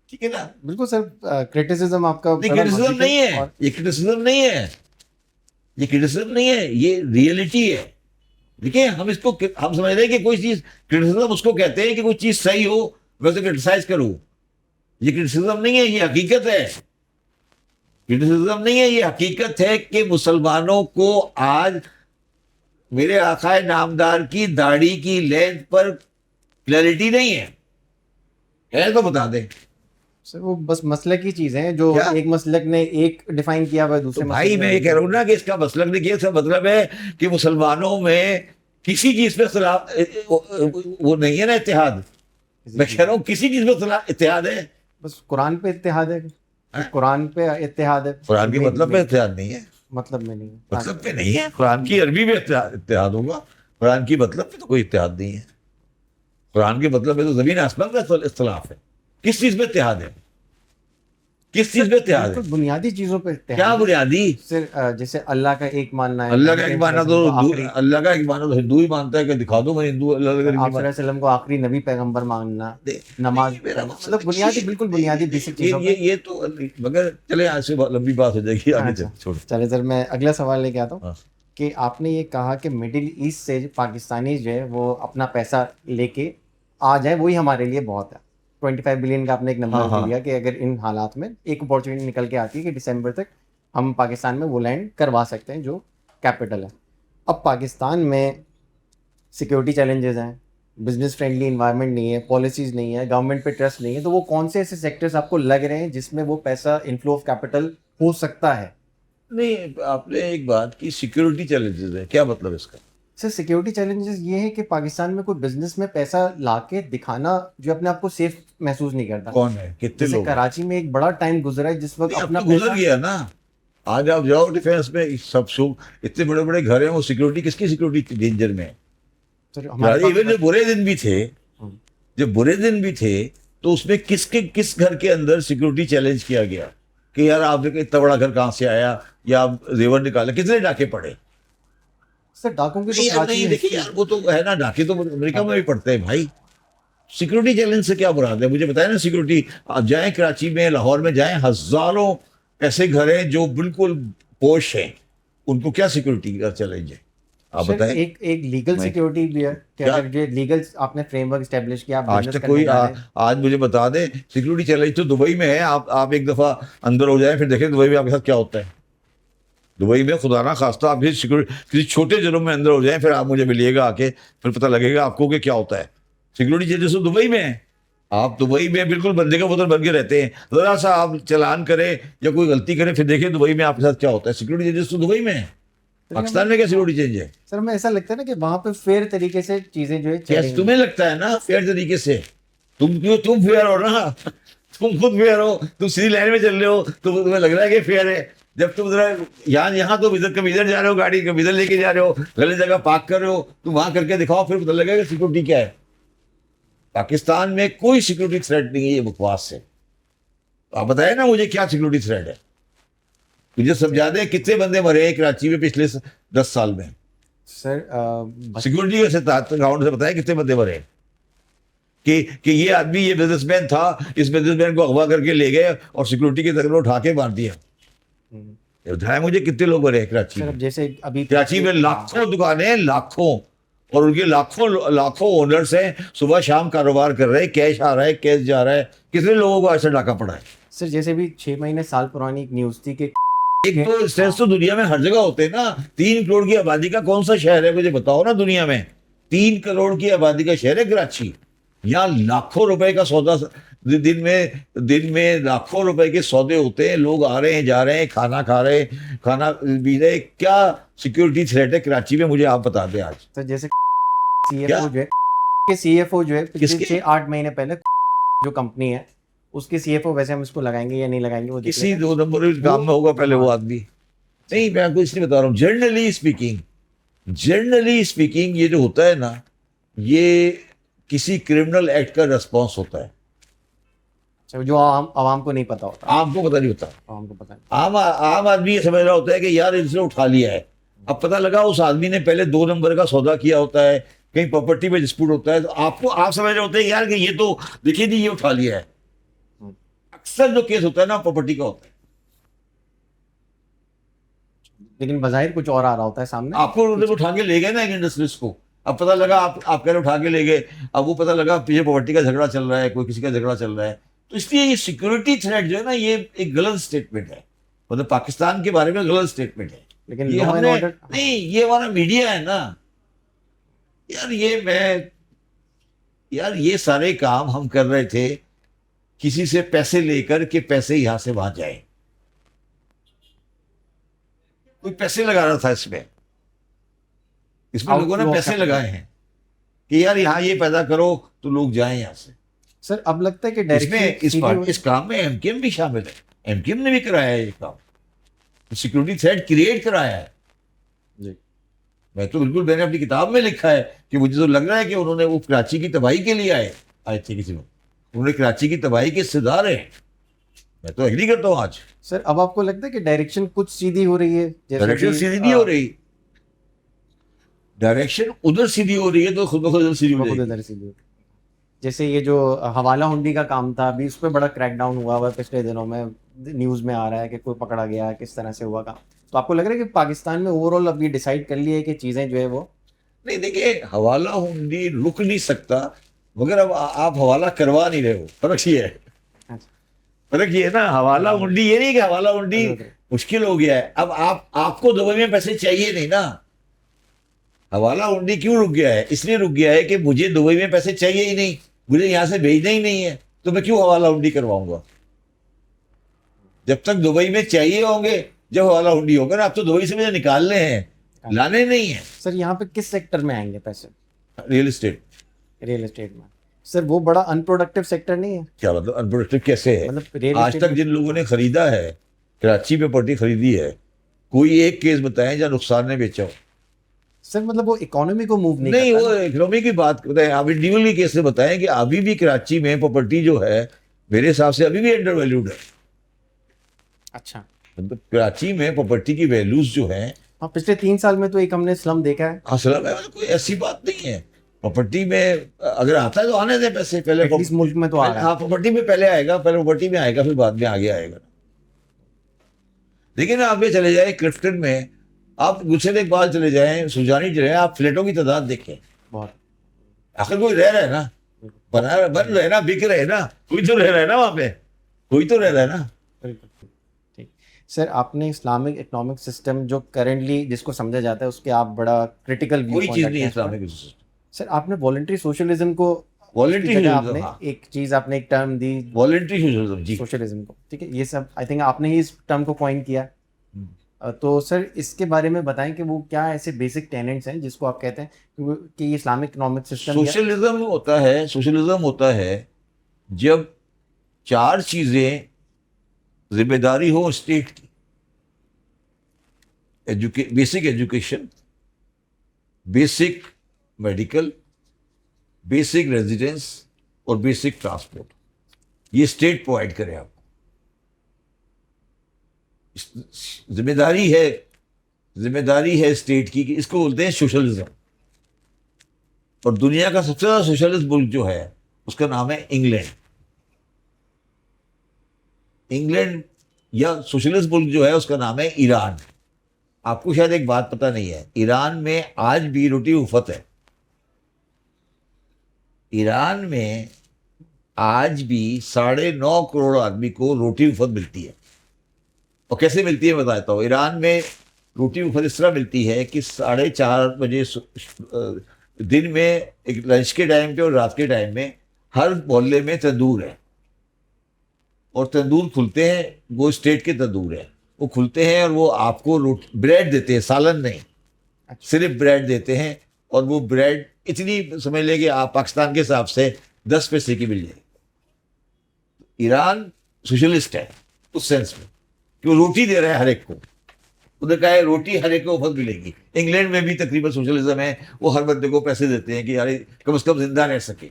ठीक है ना? बिल्कुल सर, क्रिटिसिज्म आपका ये बड़ा क्रिटिसिज्म logical नहीं है, और ये क्रिटिसिज्म नहीं है, ये क्रिटिसिज्म नहीं है, ये रियलिटी है। देखिए हम इसको हम समझ रहे हैं कि कोई चीज क्रिटिसिज्म उसको कहते हैं कि कोई चीज सही हो वैसे क्रिटिसाइज करो। ये क्रिटिसिज्म नहीं है, ये हकीकत है। क्रिटिसिज्म नहीं है, ये हकीकत है कि मुसलमानों को आज मेरे आकाए नामदार की दाढ़ी की लेंथ पर क्लैरिटी नहीं है तो बता दें। सर वो बस मसलक की चीजें हैं जो क्या? एक मसलक ने एक डिफाइन किया हुआ है, दूसरे तो भाई मसलक मैं ने ये कह रहा हूं ना कि इसका मसलक नहीं किया, इसका मतलब है कि मुसलमानों में किसी चीज पे वो नहीं है ना इत्तेहाद। मैं कह रहा हूँ किसी चीज पे इत्तेहाद है, बस कुरान पे इत्तेहाद है, कुरान पे इत्तेहाद है, कुरान के मतलब पे इत्तेहाद नहीं है, मतलब में नहीं है। मतलब पे नहीं है। कुरान की अरबी में इत्तेहाद होगा, कुरान की मतलब पे तो कोई इत्तेहाद नहीं है। कुरान के मतलब में तो जमीन आसमान का इख्तिलाफ है। किस चीज में इत्तेहाद है, किस चीज में इत्तेहाद है? बिल्कुल बुनियादी चीजों पे इत्तेहाद क्या है। बुनियादी? सिर्फ जैसे अल्लाह का एक मानना है, अल्लाह का एक मानना तो आखिरी अल्लाह का एक मानना तो हिंदू ही मानता है कि दिखा दो मैं हिंदू अल्लाह का आप नहीं सल्लल्लाहु मानता। अलैहि वसल्लम को आखिरी नबी पैगंबर मानना, नमाज नहीं, मेरा मतलब बुनियादी, बिल्कुल बुनियादी बेसिक चीजों पे। ये तो मगर चले आज से लंबी बात हो जाएगी, आगे अच्छा, छोड़। चले सर मैं अगला सवाल लेके आता हूँ हाँ। कि आपने ये कहा कि मिडिल ईस्ट से पाकिस्तानी जो है वो अपना पैसा लेके आ जाए, वही हमारे लिए बहुत है। 25 बिलियन का आपने एक नंबर हाँ, दिया कि अगर इन हालात में एक अपॉर्चुनिटी निकल के आती है कि दिसंबर तक हम पाकिस्तान में वो लैंड करवा सकते हैं जो कैपिटल है। अब पाकिस्तान में सिक्योरिटी चैलेंजेस हैं, बिजनेस फ्रेंडली इन्वायरमेंट नहीं है, पॉलिसीज़ नहीं है, गवर्नमेंट पे ट्रस्ट नहीं है, तो वो कौन से ऐसे सेक्टर्स आपको लग रहे हैं जिसमें वो पैसा इनफ्लो ऑफ कैपिटल हो सकता है? नहीं, आपने एक बात की सिक्योरिटी चैलेंजेस है, क्या मतलब इसका? सर सिक्योरिटी चैलेंजेस ये है कि पाकिस्तान में कोई बिजनेस में पैसा लाके दिखाना जो अपने आप को सेफ महसूस नहीं करता। कौन है, कितने जैसे लोग हैं? कराची में एक बड़ा टाइम गुजरा है जिस वक्त नहीं, अब अपना तो गुजर पैसा गया ना। आज आप जाओ डिफेंस में, सब सुख इतने बड़े बड़े घर हैं, वो सिक्योरिटी किसकी सिक्योरिटी डेंजर में है? सर हमारे इवन पास जब बुरे दिन भी थे, जब बुरे दिन भी थे तो उसमें किस घर के अंदर सिक्योरिटी चैलेंज किया गया कि यार आपने इतना बड़ा घर कहाँ से आया, या आप जेवर निकाले, कितने डाके पड़े? सर डाकों की नहीं तो यार, कराची नहीं, में देखिए history यार वो तो है ना, डाके तो अमेरिका में भी पड़ते हैं भाई। सिक्योरिटी चैलेंज से क्या बुराद है? मुझे बताया ना सिक्योरिटी। आप जाएं कराची में, लाहौर में जाएं, हजारों ऐसे घर हैं जो बिल्कुल पोश हैं, उनको क्या सिक्योरिटी का चैलेंज है? आप सर, बताएं। एक लीगल मैं- सिक्योरिटी भी है कि क्या? अगर ये लीगल आपने फ्रेमवर्क एस्टेब्लिश किया, आप आज business तक कोई करने जा रहे हैं, आज मुझे बता दें, सिक्योरिटी चैलेंज तो दुबई में है। आप एक दफा अंदर हो जाए, फिर देखें दुबई में आपके साथ क्या होता है। दुबई में खुदा ना खास्ता आप किसी छोटे जुर्म में अंदर हो जाए, फिर आप मुझे मिलिएगा आके, फिर पता लगेगा आपको कि क्या होता है। सिक्योरिटी चैलेंज तो दुबई में है। आप दुबई में बिल्कुल बंदे का बोतल बन के रहते हैं, जरा सा आप चलान करें या कोई गलती करें, फिर देखें दुबई में आपके साथ क्या होता है। सिक्योरिटी चेंजेस तो दुबई में है, पाकिस्तान में क्या सिक्योरिटी चेंज है? सर हमें ऐसा लगता है ना कि वहां पे फेयर तरीके से चीजें जो है क्या चलेंगी। तुम्हें लगता है ना फेयर तरीके से? तुम फेयर हो ना, तुम खुद फेयर हो, तुम सीधी लाइन में चल रहे हो तो तुम्हें लग रहा है कि फेयर है। जब तुम जरा यहाँ तो इधर कभी इधर जा रहे हो, गाड़ी कभी इधर लेके जा रहे हो, गलत जगह पार्क कर रहे हो, तुम वहां करके दिखाओ, फिर पता लगेगा सिक्योरिटी क्या है। पाकिस्तान में कोई सिक्योरिटी थ्रेट नहीं है, ये बकवास है। आप बताए ना मुझे क्या सिक्योरिटी थ्रेट है? मुझे समझा दे कितने बंदे मरे हैं कराची में पिछले 10 साल में? सर सिक्योरिटी के अकाउंट से बताया कितने बंदे मरे कि ये आदमी, ये बिजनेसमैन था, इस बिजनेसमैन को अगवा करके ले गए और सिक्योरिटी के तकरीर उठा के मार दिया। ये बताया मुझे कितने लोग मरे हैं कराची सर में? अब जैसे अभी कराची में लाखों दुकानें हैं, लाखों, और उनके लाखों ओनर्स हैं, सुबह शाम कारोबार कर रहे हैं, कैश आ रहा है, कैश जा रहा है। कितने लोगों को ऐसा डाका पड़ा है? सर जैसे भी 6 महीने साल पुरानी एक न्यूज थी कि एक तो स्ट्रेस तो दुनिया में हर जगह होते हैं ना। 3 करोड़ की आबादी का कौन सा शहर है मुझे बताओ ना दुनिया में? 3 करोड़ की आबादी का शहर है कराची। यहाँ लाखों रुपए का सौदा दिन में लाखों रुपए के सौदे होते हैं, लोग आ रहे हैं जा रहे हैं, खाना खा रहे हैं, खाना पी रहे हैं। क्या सिक्योरिटी थ्रेट है कराची में, मुझे आप बता दें आज। तो जैसे क्या? सीएफओ जो है के सीएफओ जो है पिछले किसके? 6-8 महीने पहले जो कंपनी है उसके सीएफओ, वैसे हम इसको लगाएंगे या नहीं लगाएंगे वो देख किसी लेंगे। 2 नंबर के काम में होगा पहले वो हाँ। आदमी। नहीं, मैं आपको इसलिए बता रहा हूँ, जनरली स्पीकिंग ये जो होता है ना, ये किसी क्रिमिनल एक्ट का रेस्पॉन्स होता है। अच्छा, जो आवाम को नहीं पता होता, आपको पता नहीं होता। आवाम को पता नहीं। आम आदमी ये समझ रहा होता है कि यार इसने उठा लिया है। अब पता लगा उस आदमी ने पहले 2 नंबर का सौदा किया होता है, कहीं प्रॉपर्टी में डिस्प्यूट होता है, तो आप समझ रहे होते हैं यार कि ये तो देखिए नहीं, ये उठा लिया है। अक्सर जो केस होता है ना प्रॉपर्टी का होता है। लेकिन बज़ाहिर कुछ और आ रहा होता है सामने। आपको उन्होंने उठा के ले गए ना एक इंडस्ट्रियलिस्ट को, अब पता लगा आप कह रहे उठा के ले गए, अब वो पता लगा पीछे प्रॉपर्टी का झगड़ा चल रहा है, कोई किसी का झगड़ा चल रहा है। तो इसलिए ये सिक्योरिटी थ्रेट जो है ना, ये एक गलत स्टेटमेंट है, मतलब पाकिस्तान के बारे में गलत स्टेटमेंट है। लेकिन ये लॉ एंड हमने ऑर्डर नहीं, ये हमारा मीडिया है ना यार, ये सारे काम हम कर रहे थे किसी से पैसे लेकर के पैसे यहां से वहां जाए। कोई पैसे लगा रहा था इसमें लोगों ने Outflow पैसे capital। लगाए हैं कि यार यहाँ ये पैदा करो तो लोग जाएं यहाँ से। सर अब लगता है कि इसमें डायरेक्शन इस काम में एमकेएम भी शामिल है, एमकेएम ने भी कराया है ये काम, सिक्योरिटी थ्रेट क्रिएट कराया है। जी। मैं तो बिल्कुल, मैंने अपनी किताब में लिखा है कि मुझे तो लग रहा है कि उन्होंने वो कराची की तबाही के लिए आए थे किसी लोग, उन्होंने कराची की तबाही के हिस्सेदार हैं। मैं तो एग्री करता हूँ आज। सर अब आपको लगता है कि डायरेक्शन कुछ सीधी हो रही है, जैसे डायरेक्शन कि, सीधी नहीं हो रही, डायरेक्शन उधर सीधी हो रही है तो खुद ब खुद उधर सीधी हो खुद जाएगी। इधर सीधी हो रही है। जैसे ये जो हवाला हुंडी का काम था, अभी उस पर बड़ा क्रैकडाउन हुआ है पिछले दिनों में, न्यूज़ में आ रहा है कि कोई पकड़ा गया, किस तरह से हुआ काम। तो आपको लग रहा है कि पाकिस्तान में ओवरऑल अब ये डिसाइड कर लिया है कि चीज़ें जो है वो नहीं, देखिए, हवाला हुंडी रुक नहीं सकता, मगर अब आप हवाला करवा नहीं रहे हो, फर्क ये है। अच्छा। फर्क ये है ना, हवाला हुंडी ये नहीं कि हवाला हुंडी मुश्किल हो गया है। अब आपको दुबई में पैसे चाहिए नहीं ना। हवाला हुंडी क्यों रुक गया है? इसलिए रुक गया है कि मुझे दुबई में पैसे चाहिए ही नहीं, मुझे यहाँ से भेजना ही नहीं है, तो मैं क्यों हवाला हुंडी करवाऊंगा? जब तक दुबई में चाहिए होंगे, जब हवाला हुंडी होगा ना। आप तो दुबई से मुझे निकालने हैं, लाने नहीं है। सर यहाँ पे किस सेक्टर में आएंगे पैसे? Real estate. रियल एस्टेट में। सर वो बड़ा अनप्रोडक्टिव सेक्टर नहीं है? क्या मतलब अनप्रोडक्टिव कैसे है? मतलब रियल आज एस्टेट तक जिन लोगों ने खरीदा है, कराची में प्रॉपर्टी खरीदी है, कोई एक केस बताएं जहाँ नुकसान ने बेचा हो। सर मतलब वो इकोनॉमी को मूव नहीं नहीं, करता वो ना? इकोनॉमी की बात करते हैं। आप इंडिविजुअली केस से बताएं कि अभी भी कराची में प्रॉपर्टी जो है, मेरे हिसाब से अभी भी अंडर वैल्यूड है। अच्छा। मतलब कराची में प्रॉपर्टी की वैल्यूज जो है, हाँ पिछले 3 साल में तो एक हमने स्लम देखा है। असल में कोई ऐसी बात नहीं है। प्रॉपर्टी में अगर आता है तो आने दें पैसे, पहले एटलीस्ट मुल्क में तो आ रहा है। हाँ, प्रॉपर्टी में पहले आएगा, पहले प्रॉपर्टी में आएगा, फिर बाद में आगे आएगा। देखिए ना, आप ये चले जाए क्लिफ्टन में, आप गुलशन इकबाल चले जाएं, सुजानी चले जाएं, आप फ्लैटों की तादाद देखें। बहुत। आखिर कोई रह रहा है ना, बन रहे ना, बिक रहे ना, कोई तो रह रहा है ना वहां पे, कोई तो रह रहा है ना। बिल्कुल ठीक। सर आपने इस्लामिक इकोनॉमिक सिस्टम जो करेंटली जिसको समझा जाता है उसके आप बड़ा क्रिटिकल व्यू कोई चीज नहीं है इस्लामिक सिस्टम। सर आपने वॉलंटरी सोशलिज्म को वॉलंटरी उसकी जगह सोशलिज्म, आपने हाँ। एक चीज आपने एक टर्म दी वॉलंटरी सोशलिज्म, जी। सोशलिज्म को, ठीक है, ये सब आई थिंक आपने ही इस टर्म को कॉइन किया। तो सर इसके बारे में बताएं कि वो क्या ऐसे बेसिक टेनेंट्स हैं जिसको आप कहते हैं कि ये इस्लामिक इकोनॉमिक सिस्टम सोशलिज्म होता है जब 4 चीजें जिम्मेदारी हो स्टेट की। Basic education, basic medical, basic residence और बेसिक ट्रांसपोर्ट, ये स्टेट प्रोवाइड करे आपको। जिम्मेदारी है स्टेट की कि इसको बोलते हैं सोशलिज्म। और दुनिया का सबसे ज्यादा सोशलिस्ट मुल्क जो है उसका नाम है इंग्लैंड या सोशलिस्ट मुल्क जो है उसका नाम है ईरान। आपको शायद एक बात पता नहीं है, ईरान में आज भी रोटी उफत है। ईरान में आज भी 9.5 करोड़ आदमी को रोटी उफत मिलती है। और कैसे मिलती है बताता हूँ। ईरान में रोटी उफत इस तरह मिलती है कि 4:30 बजे दिन में, एक लंच के टाइम पे और रात के टाइम में, हर मोहल्ले में तंदूर है। और तंदूर खुलते हैं, वो स्टेट के तंदूर है, वो खुलते हैं और वो आपको ब्रेड देते हैं, सालन नहीं, सिर्फ ब्रेड देते हैं। और वो ब्रेड इतनी समझ लें कि आप पाकिस्तान के हिसाब से 10 पैसे की मिल जाएगी। ईरान सोशलिस्ट है उस सेंस में कि वो रोटी दे रहा है हर एक को, उन्होंने कहा है रोटी हर एक को मुफ्त मिलेगी। इंग्लैंड में भी तकरीबन सोशलिज्म है, वो हर बंदे को पैसे देते हैं कि यार कम से कम जिंदा रह सके,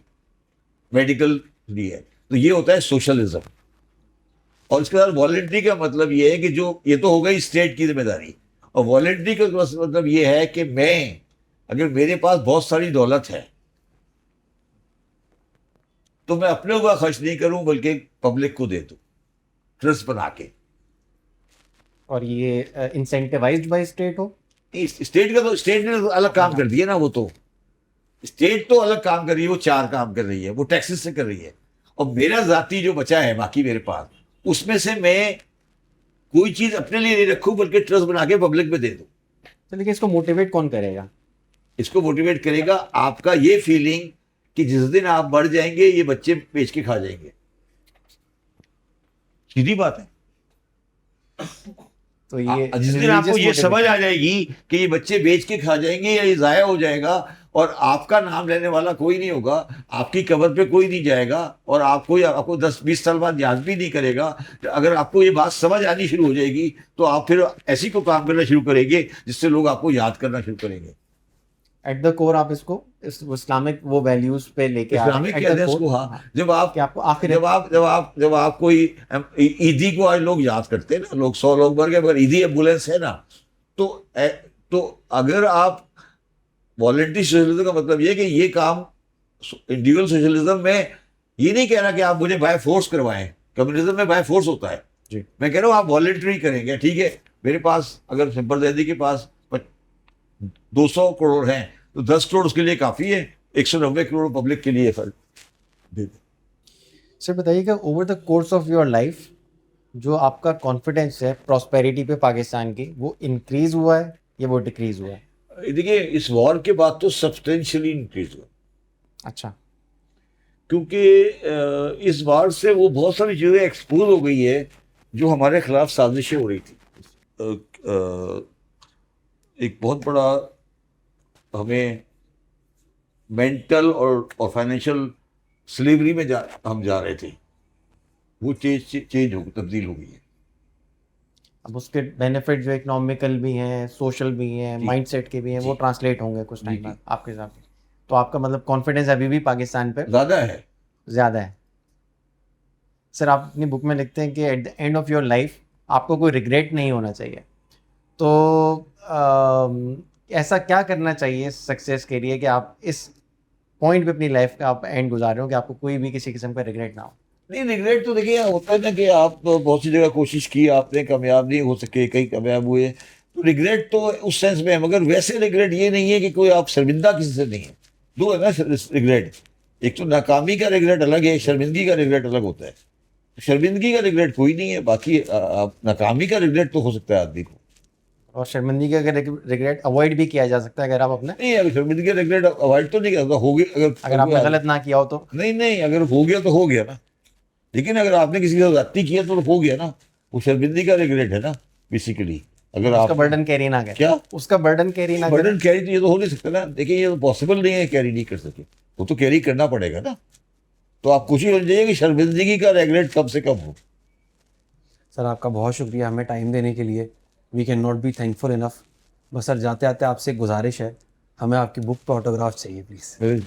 मेडिकल फ्री है। तो ये होता है सोशलिज्म। और इसके साथ वॉलेंट्री का मतलब ये है कि जो ये तो हो गई स्टेट की जिम्मेदारी, और वॉलेंट्री का मतलब ये है कि मैं, अगर मेरे पास बहुत सारी दौलत है तो मैं अपने ऊपर खर्च नहीं करूं बल्कि पब्लिक को दे दूं, ट्रस्ट बना के। और ये इंसेंटिवाइज्ड बाय स्टेट हो? स्टेट का तो स्टेट ने तो अलग काम कर दिया ना, वो तो स्टेट तो अलग काम कर रही है, वो 4 काम कर रही है, वो टैक्सेस से कर रही है। और मेरा जाती जो बचा है बाकी मेरे पास, उसमें से मैं कोई चीज अपने लिए नहीं रखूं बल्कि ट्रस्ट बना के पब्लिक में दे दूं। तो लेकिन इसको मोटिवेट कौन करेगा? इसको मोटिवेट करेगा आपका ये फीलिंग कि जिस दिन आप बढ़ जाएंगे ये बच्चे बेच के खा जाएंगे। सीधी बात है। तो ये जिस दिन आपको ये समझ आ जाएगी कि ये बच्चे बेच के खा जाएंगे या ये जाया हो जाएगा और आपका नाम लेने वाला कोई नहीं होगा, आपकी कब्र पे कोई नहीं जाएगा और आपको 10-20 साल बाद याद भी नहीं करेगा, अगर आपको ये बात समझ आनी शुरू हो जाएगी तो आप फिर ऐसी को काम करना शुरू करेंगे जिससे लोग आपको याद करना शुरू करेंगे। एट द कोर आप इसको इस्लामिक वो वैल्यूज पे लेके इस्लामिक कहते हैं इसको। हाँ, जब आप कि आपको आखिर जब आप कोई ईदी को आज लोग याद करते हैं ना, लोग 100 लोग मर गए मगर ईदी एम्बुलेंस है ना, तो अगर आप वॉलंटरी सोशलिज्म का मतलब ये कि ये काम इंडिविजुअल सोशलिज्म में ये नहीं कह रहा कि आप मुझे बाय फोर्स करवाएं, कम्युनिज्म में बाय फोर्स होता है जी। मैं कह रहा हूँ आप वॉलंटरी करेंगे, ठीक है। मेरे पास अगर सिंपल जैदी के पास 200 करोड़ हैं तो 10 करोड़ उसके लिए काफी है, 190 करोड़ पब्लिक के लिए फर्क। सर बताइएगा, over the course of your life जो आपका कॉन्फिडेंस है प्रॉस्पेरिटी पे पाकिस्तान की, वो इंक्रीज हुआ है या वो डिक्रीज हुआ है? देखिए इस वॉर के बाद तो सब्सटेंशियली इंक्रीज हुआ। अच्छा। क्योंकि इस वॉर से वो बहुत सारी चीज़ें एक्सपोज हो गई है जो हमारे खिलाफ साजिशें हो रही थी। एक बहुत बड़ा हमें मेंटल और फाइनेंशियल स्लेवरी में हम जा रहे थे, वो चेंज हो तब्दील हो गई है। अब उसके बेनिफिट जो इकोनॉमिकल भी हैं, सोशल भी हैं, माइंडसेट के भी हैं, वो ट्रांसलेट होंगे कुछ टाइम बाद आपके हिसाब से। तो आपका मतलब कॉन्फिडेंस अभी भी पाकिस्तान पे ज़्यादा है। सर आप अपनी बुक में लिखते हैं कि at the end of your life आपको कोई रिग्रेट नहीं होना चाहिए, तो ऐसा क्या करना चाहिए सक्सेस के लिए कि आप इस पॉइंट पे अपनी लाइफ का आप एंड गुजार रहे हो कि आपको कोई भी किसी किस्म का रिग्रेट ना हो? नहीं, रिग्रेट तो देखिए होता है ना कि आप बहुत सी जगह कोशिश की, आपने कामयाब नहीं हो सके, कहीं कामयाब हुए, तो रिग्रेट तो उस सेंस में है। मगर वैसे रिग्रेट ये नहीं है कि कोई आप शर्मिंदा किसी से नहीं है। दो है ना रिग्रेट, एक तो नाकामी का रिग्रेट अलग है, शर्मिंदगी का रिग्रेट अलग होता है। शर्मिंदगी का रिग्रेट कोई नहीं है, बाकी नाकामी का रिग्रेट तो हो सकता है आदमी को। और शर्मिंदगी का रिग्रेट अवॉइड भी किया जा सकता है अगर आप अपने नहीं, अगर शर्मिंदगी का रिग्रेट अवॉइड तो नहीं कर सकता, हो गया अगर आपने गलत ना किया हो तो। नहीं, अगर हो गया तो हो गया ना। लेकिन अगर आपने किसी का गलती किया तो हो गया ना, वो शर्मिंदगी का रिग्रेट है ना बेसिकली। अगर उसका बर्डन कैरी ना करे, क्या उसका बर्डन कैरी ना बर्डन कैरी तो ये तो हो नहीं सकता ना। देखिए ये तो पॉसिबल नहीं है कैरी नहीं कर सके, वो तो कैरी करना पड़ेगा ना। तो आप कोशिश होनी चाहिए कि शर्मिंदगी का रिग्रेट कम से कम हो। सर आपका बहुत शुक्रिया हमें टाइम देने के लिए। We can not be thankful enough. बस सर जाते आते आपसे एक गुजारिश है, हमें आपकी बुक पर ऑटोग्राफ चाहिए प्लीज़।